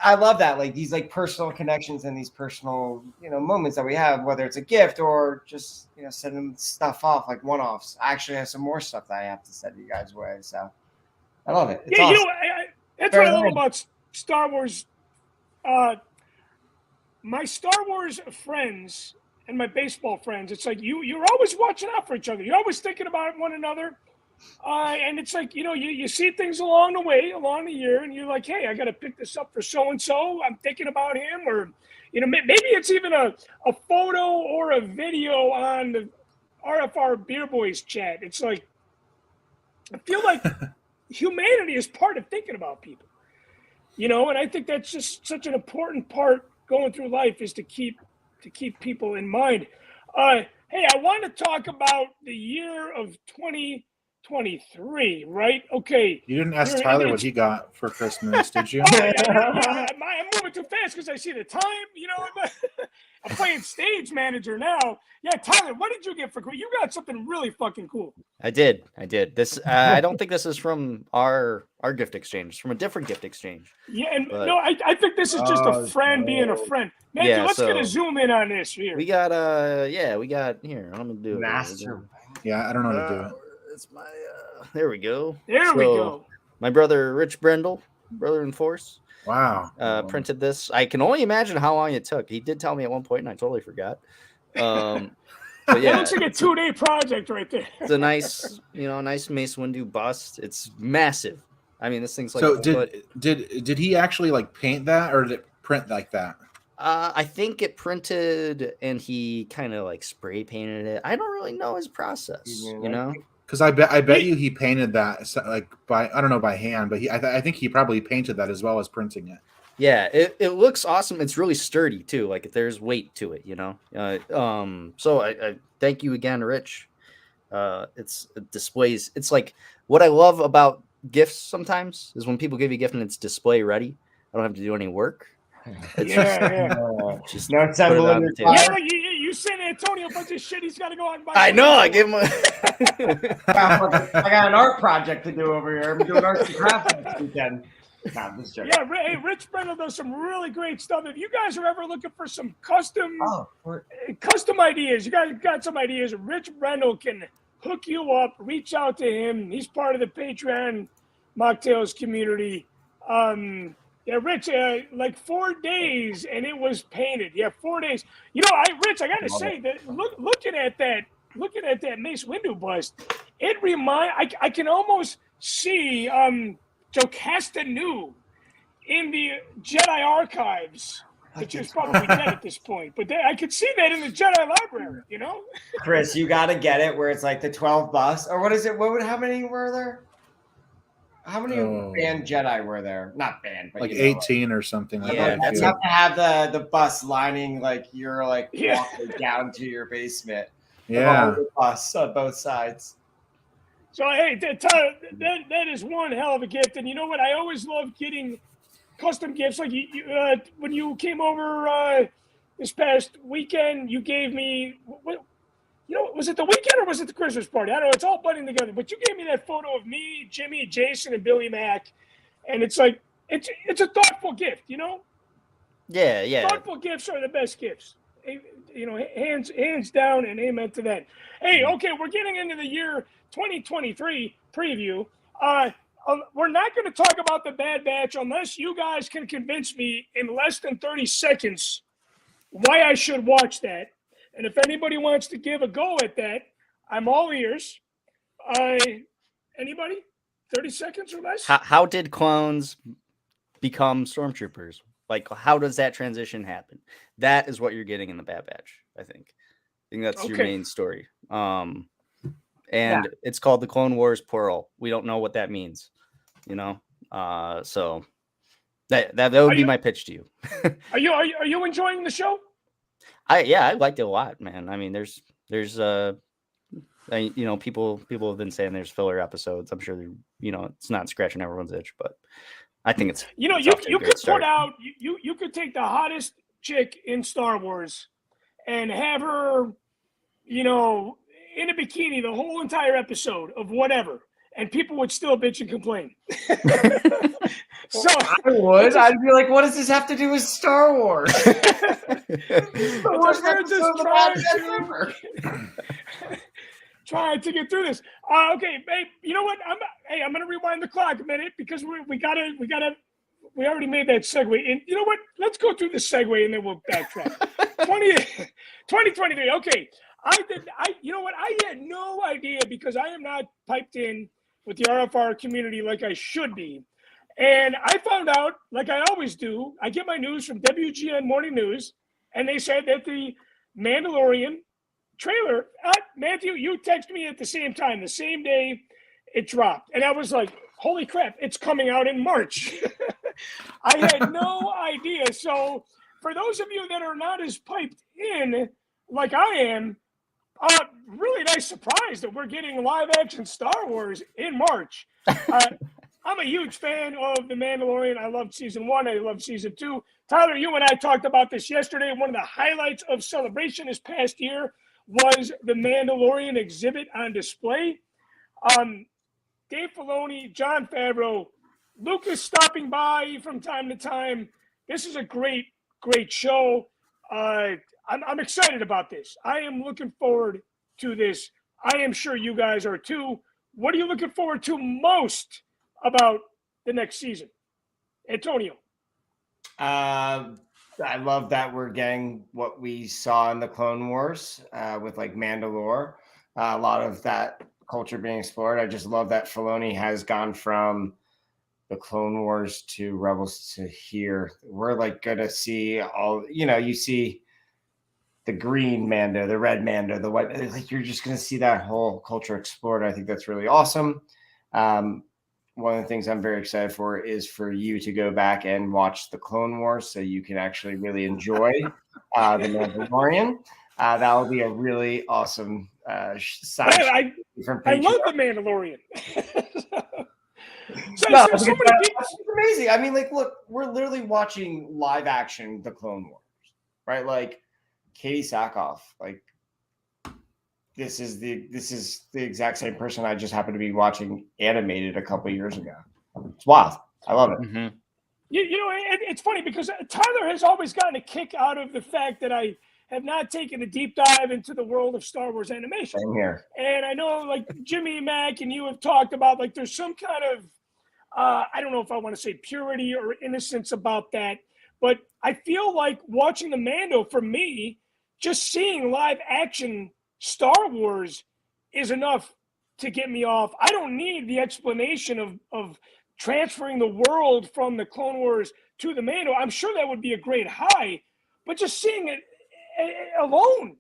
I love that. Like these like personal connections and these personal, moments that we have, whether it's a gift or just, sending stuff off like one-offs. I actually have some more stuff that I have to send you guys away. So I love it. It's awesome. That's what I love about Star Wars. My Star Wars friends and my baseball friends, it's like you're always watching out for each other. You're always thinking about one another. And it's like, you see things along the year, and you're like, hey, I got to pick this up for so-and-so. I'm thinking about him. Or, maybe it's even a photo or a video on the RFR Beer Boys chat. It's like, I feel like humanity is part of thinking about people, and I think that's just such an important part going through life is to keep people in mind. Hey, I want to talk about the year of 2023, right? Okay. You didn't ask Tyler what he got for Christmas, did you? I'm moving too fast because I see the time. I'm playing stage manager now. Yeah, Tyler, what did you get for Christmas? You got something really fucking cool. I did. This I don't think this is from our gift exchange. It's from a different gift exchange. Yeah, I think this is just a friend being a friend. Matthew, let's get a zoom in on this here. We got here. I'm gonna do it. Master. Yeah, I don't know how to do it. It's my there we go. There we go. My brother Rich Brendel, brother in force. Wow. Printed this. I can only imagine how long it took. He did tell me at one point, and I totally forgot. But yeah, it looks like a 2-day project right there. It's a nice, nice Mace Windu bust. It's massive. I mean, this thing's like. So did he actually like paint that, or did it print like that? I think it printed, and he kind of like spray painted it. I don't really know his process, Because I bet you he painted that like I don't know by hand, but I think he probably painted that as well as printing it. Yeah, it looks awesome. It's really sturdy too. Like there's weight to it, you know. So I thank you again, Rich. It displays. It's like what I love about gifts sometimes is when people give you a gift and it's display ready. I don't have to do any work. It's just no put it symbol on in the your table. Yeah, like you send Antonio a bunch of shit. He's got to go out and buy. I know. I gave him. I got an art project to do over here. I'm doing arts and crafts next weekend. Nah, I'm just joking. Yeah, hey, Rich Brendel does some really great stuff. If you guys are ever looking for some custom ideas, you guys got some ideas, Rich Brendel can hook you up. Reach out to him. He's part of the Patreon Machtails community. Yeah, Rich, like 4 days and it was painted. Yeah, 4 days. You know, Rich, I got to say that looking at that Mace Windu bust, I can almost see Jocasta New in the Jedi archives, which is probably dead at this point. But I could see that in the Jedi library, you know? Chris, you got to get it where it's like the 12 busts. Or what is it? How many were there? How many banned Jedi were there? Not banned, but like 18 or something. Yeah, you have to have the bus lining like you're like walking down to your basement. Yeah, the bus on both sides. So hey, Tyler, that is one hell of a gift, and you know what? I always love getting custom gifts. Like when you came over this past weekend, you gave me what? You know, was it the weekend or was it the Christmas party? I don't know. It's all budding together. But you gave me that photo of me, Jimmy, Jason, and Billy Mack, and it's like it's a thoughtful gift, you know. Yeah. Thoughtful gifts are the best gifts. You know, hands down, and amen to that. Hey, okay, we're getting into the year 2023 preview. We're not going to talk about the Bad Batch unless you guys can convince me in less than 30 seconds why I should watch that. And if anybody wants to give a go at that, I'm all ears. Anybody? 30 seconds or less? How did clones become stormtroopers? Like, how does that transition happen? That is what you're getting in the Bad Batch, I think. That's your main story. It's called the Clone Wars plural. We don't know what that means, you know. So that would be my pitch to you. Are you enjoying the show? I liked it a lot, man. I mean, there's you know, people have been saying there's filler episodes. I'm sure it's not scratching everyone's itch, but I think it's you could put out you could take the hottest chick in Star Wars and have her, you know, in a bikini the whole entire episode of whatever, and people would still bitch and complain. So I would. I'd be like, what does this have to do with Star Wars? Trying to get through this. Okay, babe, you know what? I'm gonna rewind the clock a minute because we already made that segue. And you know what? Let's go through the segue and then we'll backtrack. 2023. Okay. You know what? I had no idea because I am not piped in with the RFR community like I should be. And I found out, like I always do, I get my news from WGN Morning News, and they said that the Mandalorian trailer, Matthew, you texted me at the same time, the same day it dropped. And I was like, holy crap, it's coming out in March. I had no idea. So for those of you that are not as piped in like I am, really nice surprise that we're getting live action Star Wars in March. I'm a huge fan of The Mandalorian. I loved season 1. I loved season 2. Tyler, you and I talked about this yesterday. One of the highlights of Celebration this past year was the Mandalorian exhibit on display. Dave Filoni, Jon Favreau, Lucas stopping by from time to time. This is a great, great show. I'm excited about this. I am looking forward to this. I am sure you guys are too. What are you looking forward to most about the next season? Antonio. I love that we're getting what we saw in the Clone Wars with like Mandalore. A lot of that culture being explored. I just love that Filoni has gone from the Clone Wars to Rebels to here. We're like going to see all, you see the green Mando, the red Mando, the white. Like you're just going to see that whole culture explored. I think that's really awesome. One of the things I'm very excited for is for you to go back and watch the Clone Wars, so you can actually really enjoy the Mandalorian. That will be a really awesome side. I love the Mandalorian. It's amazing. I mean, like, look, we're literally watching live action the Clone Wars, right? Like Katie Sackhoff, like this is the exact same person I just happened to be watching animated a couple years ago. It's wild. I love it. Mm-hmm. You know, it's funny because Tyler has always gotten a kick out of the fact that I have not taken a deep dive into the world of Star Wars animation. Same here. And I know, like, Jimmy, Mac, and you have talked about, like, there's some kind of, I don't know if I want to say purity or innocence about that, but I feel like watching the Mando, for me, just seeing live action Star Wars is enough to get me off. I don't need the explanation of transferring the world from the Clone Wars to the Mando. I'm sure that would be a great high, but just seeing it alone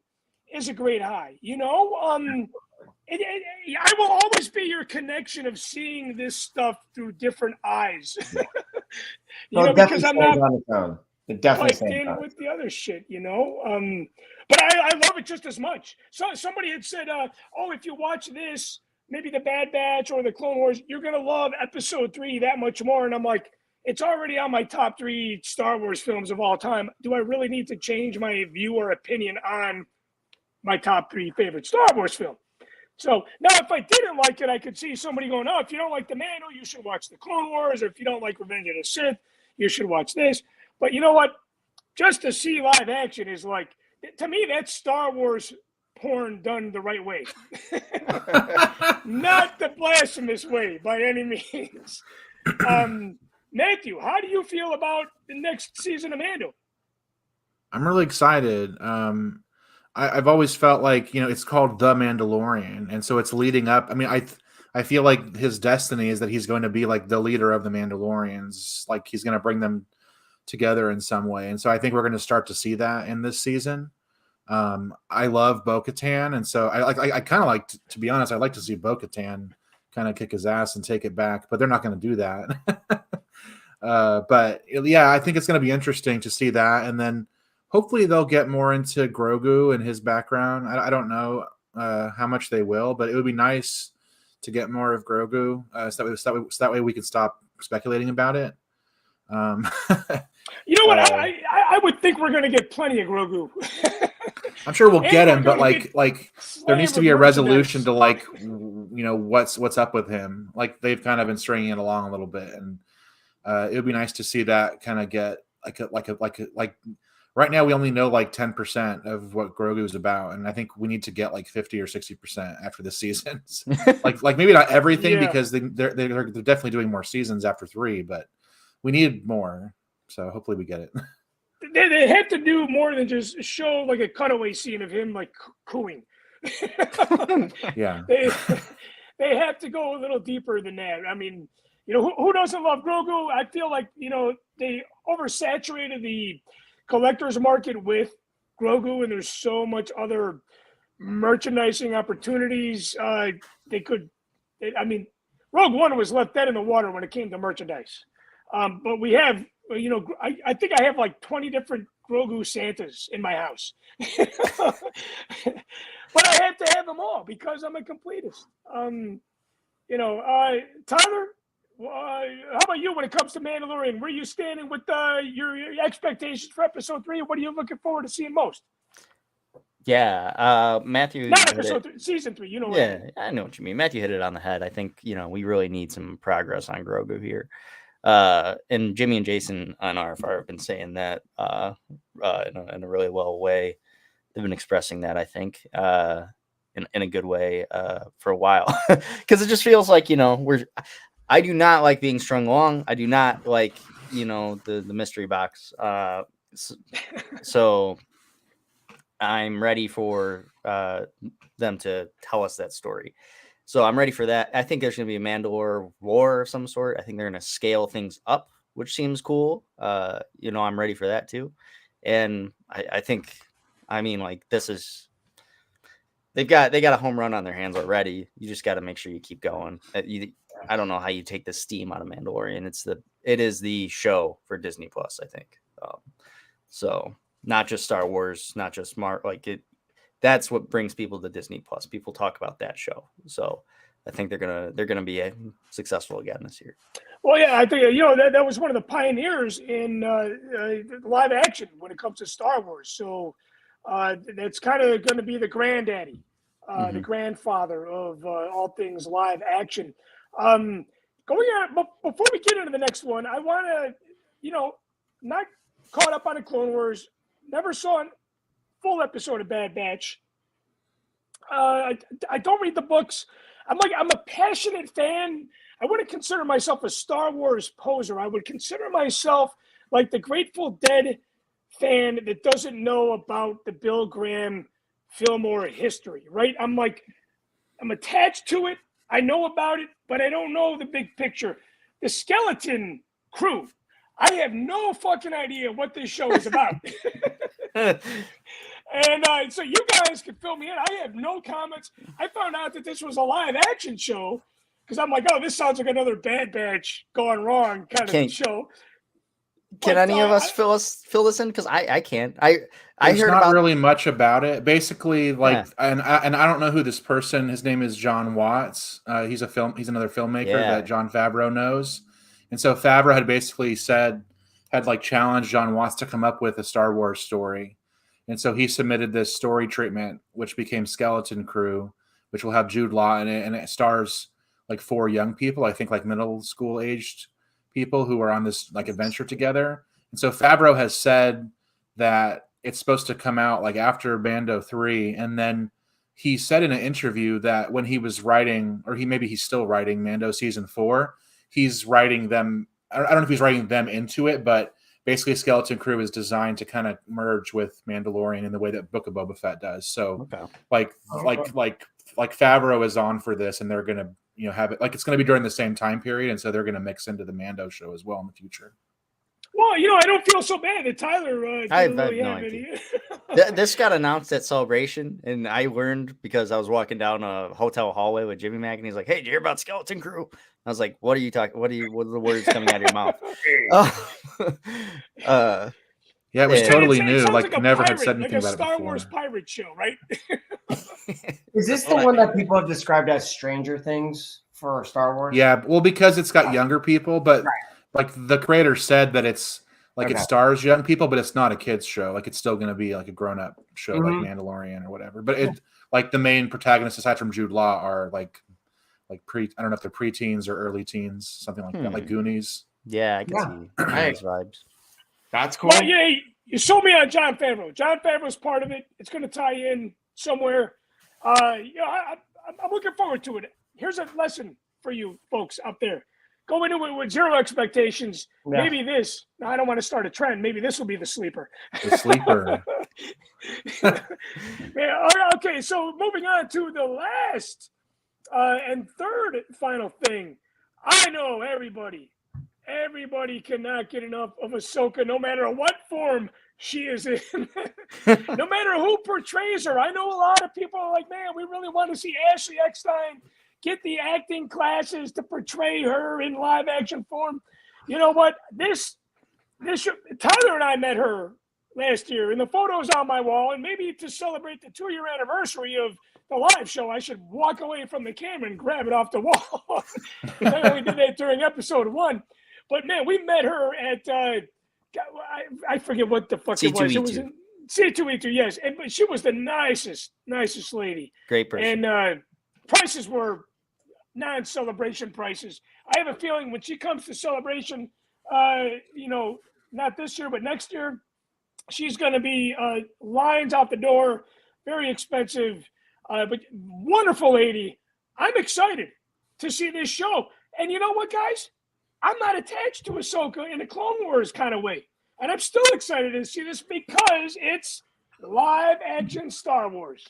is a great high. You know, I will always be your connection of seeing this stuff through different eyes. You know, because I'm not on its own. It definitely in with the other shit, you know. But I love it just as much. So somebody had said, "Oh, if you watch this, maybe the Bad Batch or the Clone Wars, you're gonna love Episode 3 that much more." And I'm like, it's already on my top 3 Star Wars films of all time. Do I really need to change my view or opinion on my top 3 favorite Star Wars film? So now, if I didn't like it, I could see somebody going, "Oh, if you don't like the Mando, you should watch the Clone Wars, or if you don't like Revenge of the Sith, you should watch this." But you know what? Just to see live action is like, to me, that's Star Wars porn done the right way. Not the blasphemous way by any means. Matthew, how do you feel about the next season of Mando? I'm really excited. I've always felt like, you know, it's called The Mandalorian, and so it's leading up. I mean, I feel like his destiny is that he's going to be like the leader of the Mandalorians, like he's going to bring them together in some way. And so I think we're going to start to see that in this season. I love Bo-Katan, and so I kind of like, to be honest, I'd like to see Bo-Katan kind of kick his ass and take it back, but they're not going to do that. But yeah, I think it's going to be interesting to see that, and then hopefully they'll get more into Grogu and his background. I don't know how much they will, but it would be nice to get more of Grogu, so that way we can stop speculating about it. You know what? I would think we're going to get plenty of Grogu. I'm sure we'll get him, but like there needs to be a resolution to, like, you know, what's up with him. Like they've kind of been stringing it along a little bit, and it would be nice to see that kind of get like right now we only know like 10% of what Grogu is about, and I think we need to get like 50 or 60% after the seasons. like maybe not everything, because they're definitely doing more seasons after 3, but we need more. So hopefully we get it. They have to do more than just show like a cutaway scene of him like cooing. Yeah. They have to go a little deeper than that. I mean, you know, who doesn't love Grogu? I feel like, you know, they oversaturated the collector's market with Grogu, and there's so much other merchandising opportunities. I mean, Rogue One was left dead in the water when it came to merchandise. But we have, you know, I think I have like 20 different Grogu Santas in my house. But I have to have them all because I'm a completist. You know, Tyler, how about you when it comes to Mandalorian? Where are you standing with your expectations for Episode 3? What are you looking forward to seeing most? Yeah, Matthew. Not Episode 3, Season 3. You know. Yeah, I know what you mean. Matthew hit it on the head. I think, you know, we really need some progress on Grogu here. And Jimmy and Jason on RFR have been saying that in a really well way. They've been expressing that, I think, in a good way for a while, because it just feels like, you know, I do not like being strung along. I do not like, you know, the mystery box. So I'm ready for them to tell us that story. So I'm ready for that. I think there's going to be a Mandalore war of some sort. I think they're going to scale things up, which seems cool. You know, I'm ready for that too. And I think I mean, like they got a home run on their hands already. You just got to make sure you keep going. I don't know how you take the steam out of Mandalorian. It is the show for Disney Plus, I think. So not just Star Wars, not just that's what brings people to Disney Plus. People talk about that show. So I think they're gonna be successful again this year. Well, yeah, I think that was one of the pioneers in live action when it comes to Star Wars. So that's kind of going to be the granddaddy, the grandfather of all things live action. Going on, but before we get into the next one, I want to, not caught up on the Clone Wars. Never saw a full episode of Bad Batch. I don't read the books. I'm a passionate fan. I wouldn't consider myself a Star Wars poser. I would consider myself like the Grateful Dead fan that doesn't know about the Bill Graham Fillmore history, right? I'm attached to it. I know about it, but I don't know the big picture. The Skeleton Crew. I have no fucking idea what this show is about. And so you guys can fill me in. I have no comments. I found out that this was a live action show because I'm like, oh, this sounds like another Bad Batch gone wrong kind of show. Can any of us fill this in? Because I can't. I There's heard not really much about it. Basically, and I don't know who this person. His name is John Watts. He's another filmmaker that Jon Favreau knows. And so Favreau had basically challenged John Watts to come up with a Star Wars story. And so he submitted this story treatment, which became Skeleton Crew, which will have Jude Law in it. And it stars like 4 young people, I think like middle school aged people who are on this like adventure together. And so Favreau has said that it's supposed to come out like after Mando 3. And then he said in an interview that when he was writing, or he's still writing Mando season 4, he's writing them. I don't know if he's writing them into it, but basically Skeleton Crew is designed to kind of merge with Mandalorian in the way that Book of Boba Fett does. So like Favreau is on for this, and they're going to, have it, like, it's going to be during the same time period. And so they're going to mix into the Mando show as well in the future. Well, I don't feel so bad that Tyler I have no idea. This got announced at Celebration, and I learned because I was walking down a hotel hallway with Jimmy Mack, and he's like, "Hey, did you hear about Skeleton Crew?" I was like, "What are you talking? What are the words coming out of your mouth?" Yeah, it was totally new. Like never pirate, had said anything about it before. Like a Star Wars pirate show, right? Is this the one that people have described as Stranger Things for Star Wars? Yeah, well, because it's got younger people, but like the creator said that it's like it stars young people, but it's not a kids show. Like it's still going to be like a grown-up show, like Mandalorian or whatever. But it like the main protagonists, aside from Jude Law, are like I don't know if they're preteens or early teens, something like that, like Goonies. Yeah, I can see those vibes. That's cool. Well, yeah, you sold me on Jon Favreau. Jon Favreau's part of it. It's going to tie in somewhere. I'm looking forward to it. Here's a lesson for you folks out there. Go into it with zero expectations. Yeah. Maybe this. I don't want to start a trend. Maybe this will be the sleeper. The sleeper. Yeah, okay, so moving on to the last and third final thing. I know everybody cannot get enough of Ahsoka, no matter what form she is in. No matter who portrays her. I know a lot of people are like, man, we really want to see Ashley Eckstein get the acting classes to portray her in live action form. You know what? Tyler and I met her last year, and the photo's on my wall, and maybe to celebrate the 2-year anniversary of the live show, I should walk away from the camera and grab it off the wall. I only did that during episode 1. But, man, we met her at, I forget what the fuck it was. It was in C2E2, yes. But she was the nicest lady. Great person. And prices were non-celebration prices. I have a feeling when she comes to Celebration, not this year, but next year, she's going to be lines out the door, very expensive, but wonderful lady. I'm excited to see this show. And you know what, guys? I'm not attached to Ahsoka in a Clone Wars kind of way. And I'm still excited to see this because it's live action Star Wars.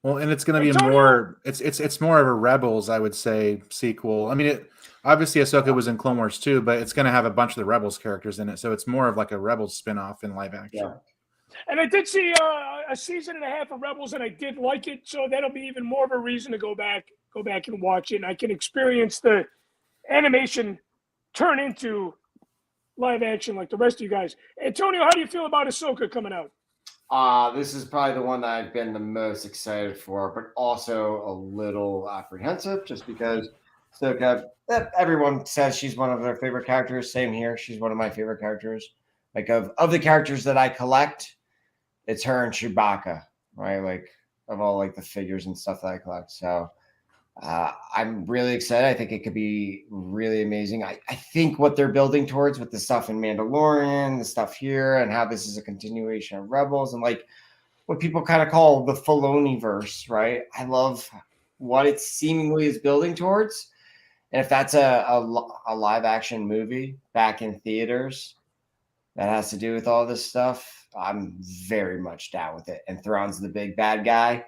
Well, and it's going to be more. It's more of a Rebels, I would say, sequel. I mean, obviously Ahsoka was in Clone Wars too, but it's going to have a bunch of the Rebels characters in it, so it's more of like a Rebels spinoff in live action. And I did see a season and a half of Rebels, and I did like it. So that'll be even more of a reason to go back and watch it. And I can experience the animation turn into live action like the rest of you guys. Antonio, how do you feel about Ahsoka coming out? This is probably the one that I've been the most excited for, but also a little apprehensive, just because Ahsoka. Everyone says she's one of their favorite characters. Same here. She's one of my favorite characters. Like of the characters that I collect, it's her and Chewbacca, right? Like of all like the figures and stuff that I collect. So I'm really excited. I think it could be really amazing. I think what they're building towards with the stuff in Mandalorian, the stuff here, and how this is a continuation of Rebels, and like what people kind of call the Filoni verse, right? I love what it seemingly is building towards. And if that's a live action movie back in theaters that has to do with all this stuff, I'm very much down with it. And Thrawn's the big bad guy.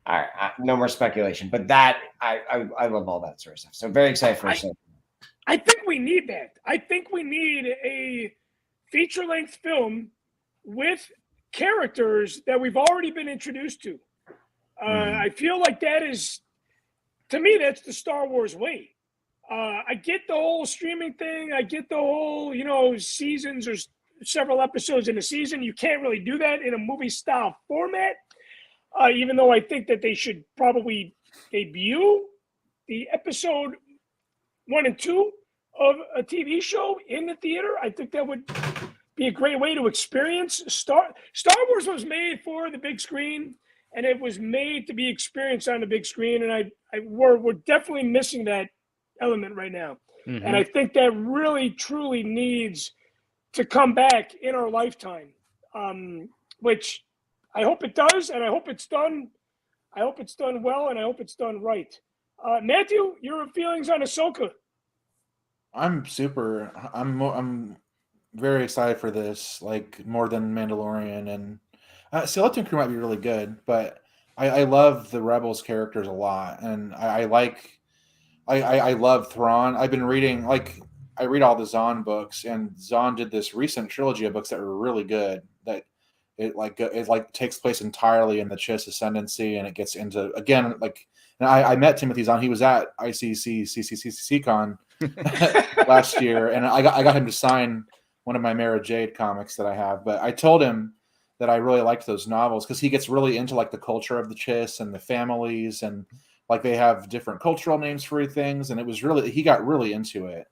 All right, no more speculation, but that I love all that sort of stuff. So very excited for it. I think we need that. I think we need a feature-length film with characters that we've already been introduced to. I feel like that is, to me, that's the Star Wars way. I get the whole streaming thing. I get the whole, seasons or several episodes in a season. You can't really do that in a movie-style format. Even though I think that they should probably debut the episode 1 and 2 of a TV show in the theater. I think that would be a great way to experience Star Wars was made for the big screen, and it was made to be experienced on the big screen. And we're definitely missing that element right now. Mm-hmm. And I think that really, truly needs to come back in our lifetime, which I hope it does, and I hope it's done. I hope it's done well, and I hope it's done right. Matthew, your feelings on Ahsoka? I'm very excited for this, like more than Mandalorian, and Skeleton Crew might be really good, but I love the Rebels characters a lot, and I love Thrawn. I've been reading, I read all the Zahn books, and Zahn did this recent trilogy of books that were really good. That it takes place entirely in the Chiss Ascendancy, and it gets into again and I met Timothy Zahn. He was at CCCCon last year, and I got him to sign one of my Mara Jade comics that I have. But I told him that I really liked those novels because he gets really into the culture of the Chiss and the families, and they have different cultural names for things, and he got really into it.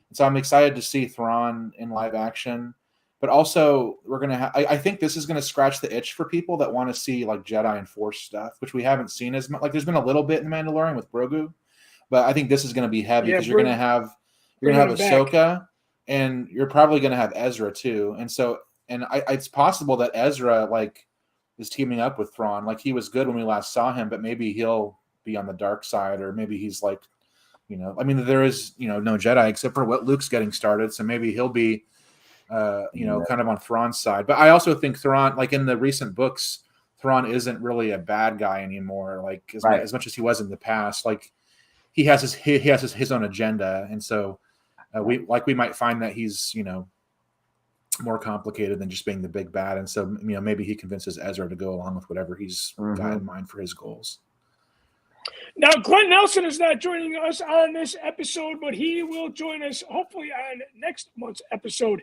And so I'm excited to see Thrawn in live action. But also, we're gonna. I think this is gonna scratch the itch for people that want to see Jedi and Force stuff, which we haven't seen as much. There's been a little bit in Mandalorian with Grogu, but I think this is gonna be heavy because you're gonna have Ahsoka, and you're probably gonna have Ezra too. And so, it's possible that Ezra is teaming up with Thrawn. He was good when we last saw him, but maybe he'll be on the dark side, or maybe he's there is no Jedi except for what Luke's getting started, so maybe he'll be. Kind of on Thrawn's side. But I also think Thrawn, in the recent books, Thrawn isn't really a bad guy anymore, as much as he was in the past. He has his own agenda, and so we might find that he's more complicated than just being the big bad, and so maybe he convinces Ezra to go along with whatever he's got in mind for his goals. Now, Glenn Nelson is not joining us on this episode, but he will join us hopefully on next month's episode.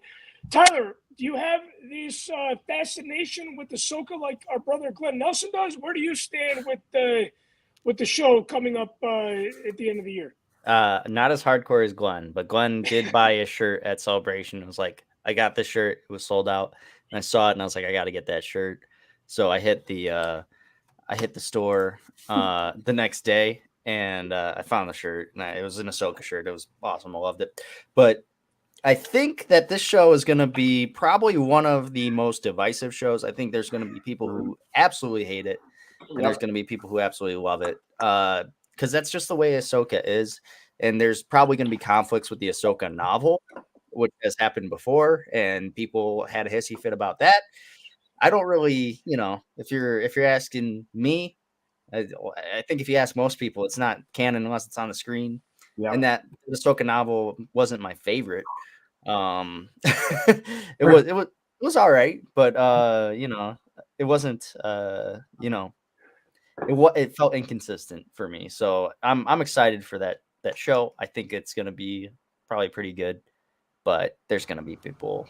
Tyler, do you have this fascination with Ahsoka like our brother Glenn Nelson does? Where do you stand with the show coming up at the end of the year? Not as hardcore as Glenn, but Glenn did buy a shirt at Celebration. It was I got this shirt. It was sold out, and I saw it, and I was like, I got to get that shirt. So I hit the store the next day, and I found the shirt. And it was an Ahsoka shirt. It was awesome. I loved it. But I think that this show is going to be probably one of the most divisive shows. I think there's going to be people who absolutely hate it, and there's going to be people who absolutely love it, because that's just the way Ahsoka is. And there's probably going to be conflicts with the Ahsoka novel, which has happened before, and people had a hissy fit about that. I don't really, if you're asking me, I think if you ask most people, it's not canon unless it's on the screen. Yeah. And that the Ahsoka novel wasn't my favorite. It was all right, but it wasn't. It felt inconsistent for me. So I'm excited for that show. I think it's gonna be probably pretty good, but there's gonna be people,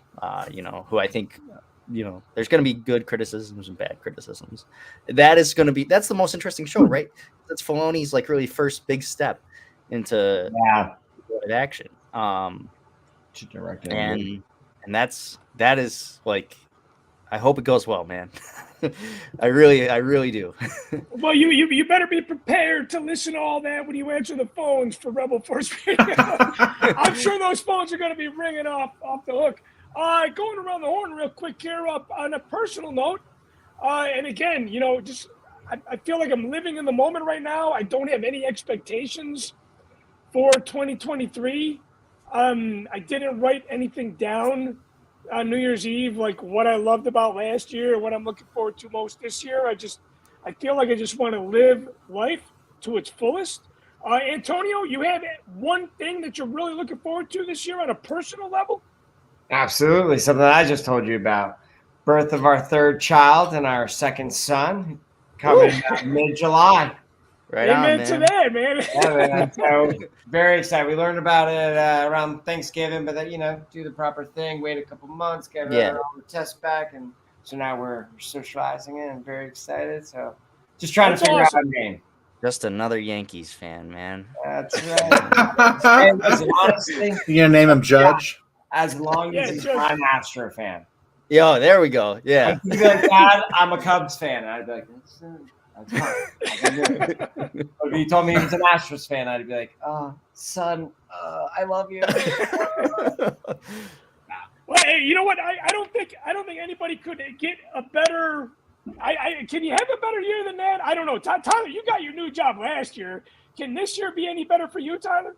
who I think, there's gonna be good criticisms and bad criticisms. That's the most interesting show, right? That's Filoni's like really first big step into live action. To direct it. And that is like, I hope it goes well, man. I really do. Well, you better be prepared to listen to all that when you answer the phones for Rebel Force Radio. I'm sure those phones are going to be ringing off the hook. Going around the horn real quick here, on a personal note, and again, I feel like I'm living in the moment right now. I don't have any expectations for 2023. I didn't write anything down on New Year's Eve, like what I loved about last year and what I'm looking forward to most this year. I feel like I just want to live life to its fullest. Antonio, you have one thing that you're really looking forward to this year on a personal level? Absolutely. Something I just told you about. Birth of our third child and our second son coming mid-July. Right on, Amen man. to that, man. Yeah, man. So very excited. We learned about it around Thanksgiving, but then, do the proper thing, wait a couple months, get all the tests back, and so now we're socializing it and very excited. So just trying to figure out our name. Just another Yankees fan, man. That's right. And honestly, you gonna name him Judge? As long as he's an Astro fan. Yo, there we go. Yeah. He'd be like, Dad, I'm a Cubs fan. And I'd be like, that's fine. But if he told me he was an Astros fan, I'd be like, oh, son, I love you. Well, hey, you know what? I don't think anybody could get a better. Can you have a better year than that? I don't know. Tyler, you got your new job last year. Can this year be any better for you, Tyler?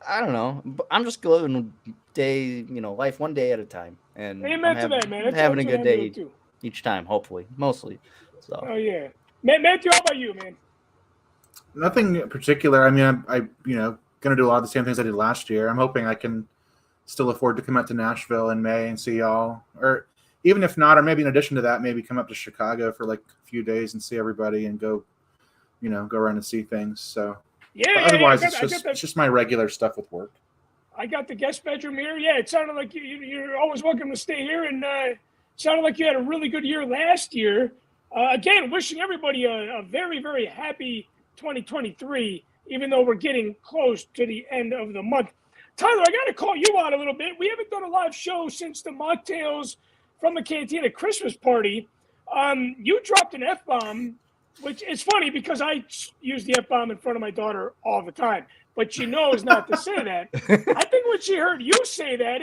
I don't know. I'm just living life one day at a time, and Amen to that, man. I'm having a good day each time, hopefully, mostly. So. Oh yeah, Matthew, how about you, man? Nothing particular. I mean, I going to do a lot of the same things I did last year. I'm hoping I can still afford to come out to Nashville in May and see y'all, or even if not, or maybe in addition to that, maybe come up to Chicago for like a few days and see everybody and go around and see things. So otherwise, it's just my regular stuff with work. I got the guest bedroom here. Yeah, it sounded like you're always welcome to stay here, and it sounded like you had a really good year last year. Again, wishing everybody a very, very happy 2023, even though we're getting close to the end of the month. Tyler, I got to call you out a little bit. We haven't done a live show since the Machtails from the Cantina Christmas party. You dropped an F-bomb, which is funny because I use the F-bomb in front of my daughter all the time, but she knows not to say that. I think when she heard you say that,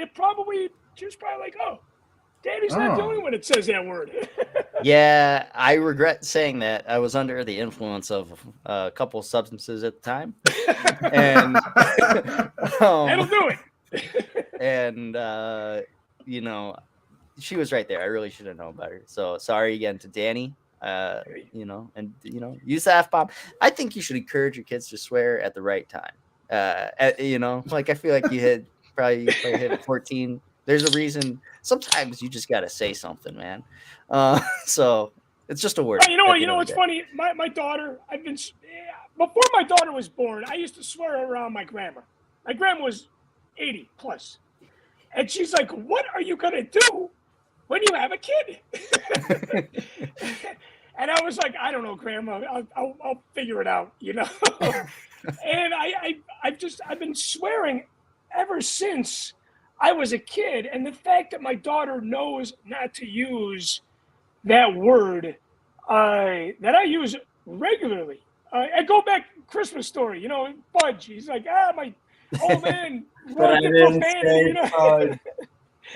she was probably like, oh, Daddy's not the only one that says that word. Yeah, I regret saying that. I was under the influence of a couple of substances at the time. And that'll do it. And, she was right there. I really should have known better. So sorry again to Danny. Use the F-bomb. I think you should encourage your kids to swear at the right time. I feel like you probably hit at 14. There's a reason. Sometimes you just got to say something, man. So it's just a word. You know what's funny? My daughter, before my daughter was born, I used to swear around my grandma. My grandma was 80 plus. And she's like, what are you going to do when you have a kid? And I was like, I don't know, Grandma. I'll figure it out, And I've been swearing ever since I was a kid. And the fact that my daughter knows not to use that word that I use regularly. I go back Christmas story, Budge. He's like, my old man.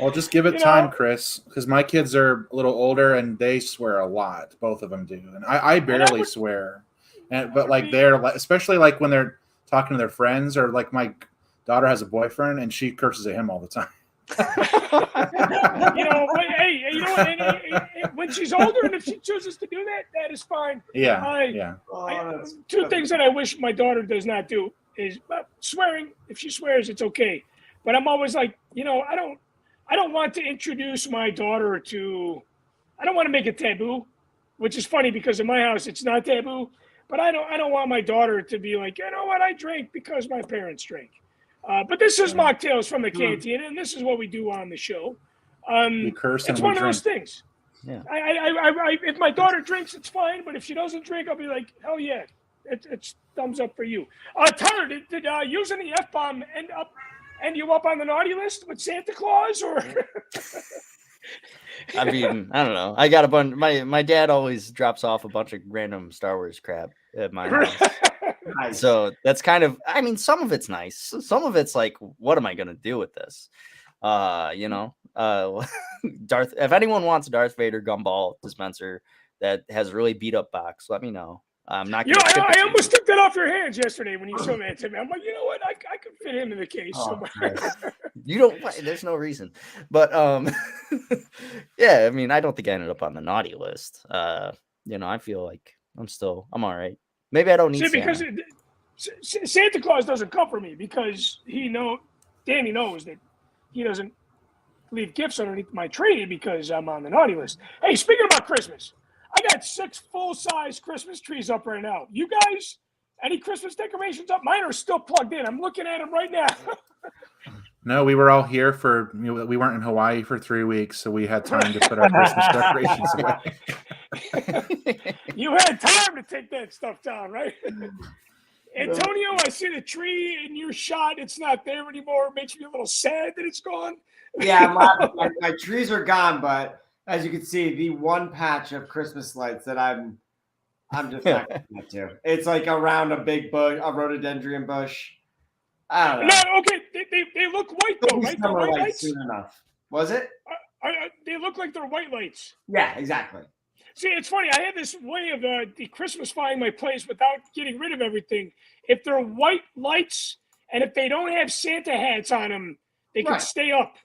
Well, just give it time, Chris, because my kids are a little older and they swear a lot. Both of them do, and I barely swear. But like especially like when they're talking to their friends, or like my daughter has a boyfriend and she curses at him all the time. When she's older and if she chooses to do that, that is fine. Yeah. Two things that I wish my daughter does not do is swearing. If she swears, it's okay. But I'm always like, I I don't want to introduce my daughter to. I don't want to make it taboo, which is funny because in my house it's not taboo. But I don't want my daughter to be like, you know what, I drank because my parents drank. But this is Machtails from the Cantina, and this is what we do on the show. We curse and it's we one drink. of those things. Yeah. If my daughter drinks, it's fine. But if she doesn't drink, I'll be like, hell yeah, it's thumbs up for you. Tyler, did using the F-bomb end you up on the naughty list with Santa Claus, or? I mean, I don't know. I got a bunch. My dad always drops off a bunch of random Star Wars crap at my house. Nice. So that's kind of. I mean, some of it's nice. Some of it's like, what am I gonna do with this? Darth. If anyone wants a Darth Vader gumball dispenser that has a really beat up box, let me know. I'm not. I almost took that off your hands yesterday when you showed that to me. I'm like, you know what? I could fit him in the case. You don't. There's no reason, but yeah. I mean, I don't think I ended up on the naughty list. I feel like I'm all right. Maybe I don't need Santa. Because Santa Claus doesn't come for me because Danny knows that he doesn't leave gifts underneath my tree because I'm on the naughty list. Hey, speaking about Christmas. I got 6 full-size Christmas trees up right now. You guys, any Christmas decorations up? Mine are still plugged in. I'm looking at them right now. No, we were all here we weren't in Hawaii for 3 weeks, so we had time to put our Christmas decorations away. You had time to take that stuff down, right? Antonio, I see the tree in your shot. It's not there anymore. It makes me a little sad that it's gone. Yeah, my trees are gone, but as you can see, the one patch of Christmas lights that I'm just not going to get to. It's like around a big bush, a rhododendron bush. I don't know. No, okay, they look white though, right? They're white lights. Soon enough. Was it? They look like they're white lights. Yeah, exactly. See, it's funny. I had this way of the Christmasifying my place without getting rid of everything. If they're white lights and if they don't have Santa hats on them, they can stay up.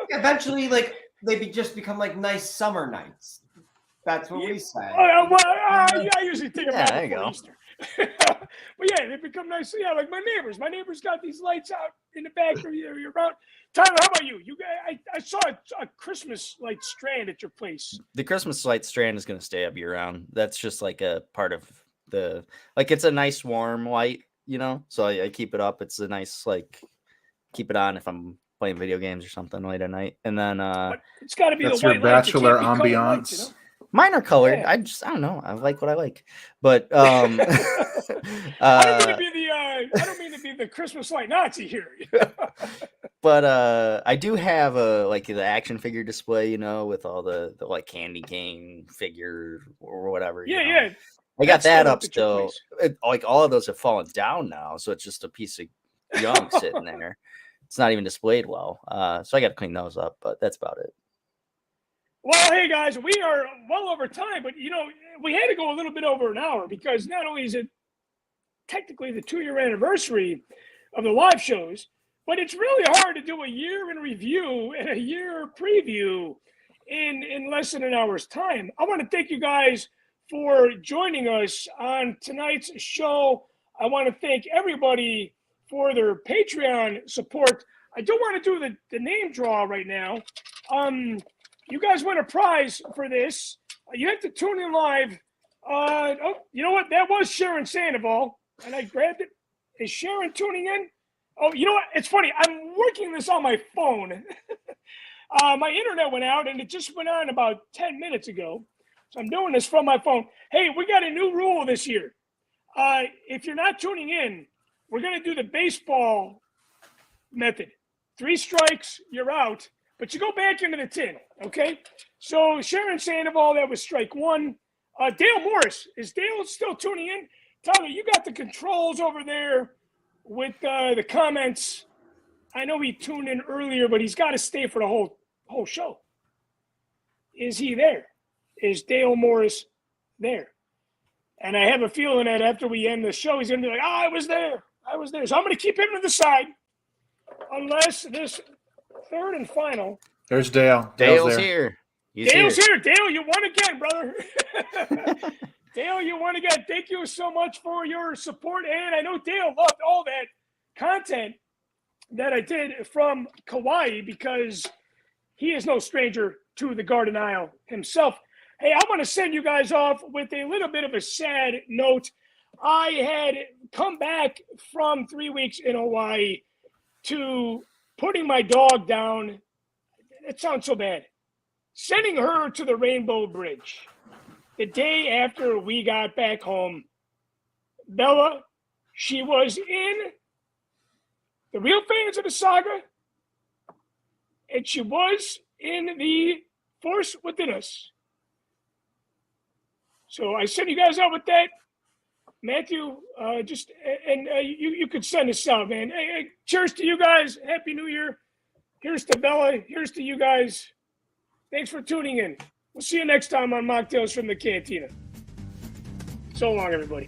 Eventually, they just become like nice summer nights. That's what we say. I usually think about it before Easter. But yeah, they become nice. Yeah, like my neighbors. My neighbors got these lights out in the back year round. Tyler, how about you? I saw a Christmas light strand at your place. The Christmas light strand is going to stay up year round. That's just like a part of it's a nice warm light, so I keep it up. It's a nice, keep it on if I'm playing video games or something late at night. And then it's got to be that's the white your bachelor ambiance. Lights, Mine are colored. Yeah. I don't know. I like what I like. But I don't mean to be the Christmas light Nazi here. But I do have the action figure display, with all the candy cane figure or whatever. Yeah. I got that up still. All of those have fallen down now, so it's just a piece of junk sitting there. It's not even displayed well. So I got to clean those up, but that's about it. Well, hey, guys, we are well over time, but, we had to go a little bit over an hour because not only is it technically the 2-year anniversary of the live shows, but it's really hard to do a year in review and a year preview in less than an hour's time. I want to thank you guys for joining us on tonight's show. I want to thank everybody for their Patreon support. I do want to do the name draw right now. You guys win a prize for this. You have to tune in live. You know what? That was Sharon Sandoval, and I grabbed it. Is Sharon tuning in? Oh, you know what? It's funny. I'm working this on my phone. My internet went out, and it just went on about 10 minutes ago. So I'm doing this from my phone. Hey, we got a new rule this year. If you're not tuning in, we're going to do the baseball method. 3 strikes, you're out. But you go back into the tin, okay? So Sharon Sandoval, that was strike 1. Dale Morris, is Dale still tuning in? Tyler, you got the controls over there with the comments. I know he tuned in earlier, but he's got to stay for the whole show. Is he there? Is Dale Morris there? And I have a feeling that after we end the show, he's going to be like, I was there. So I'm going to keep him to the side unless this third and final. There's Dale. Dale's here. Dale's here. Dale, you won again, brother. Dale, you won again. Thank you so much for your support. And I know Dale loved all that content that I did from Kauai because he is no stranger to the Garden Isle himself. Hey, I want to send you guys off with a little bit of a sad note. I had come back from 3 weeks in Hawaii to putting my dog down. It sounds so bad. Sending her to the Rainbow Bridge. The day after we got back home, Bella, she was in the real fans of the saga, and she was in the Force Within Us. So I send you guys out with that. Matthew, you could send us out, man. Hey, cheers to you guys. Happy New Year. Here's to Bella. Here's to you guys. Thanks for tuning in. We'll see you next time on Mocktails from the Cantina. So long, everybody.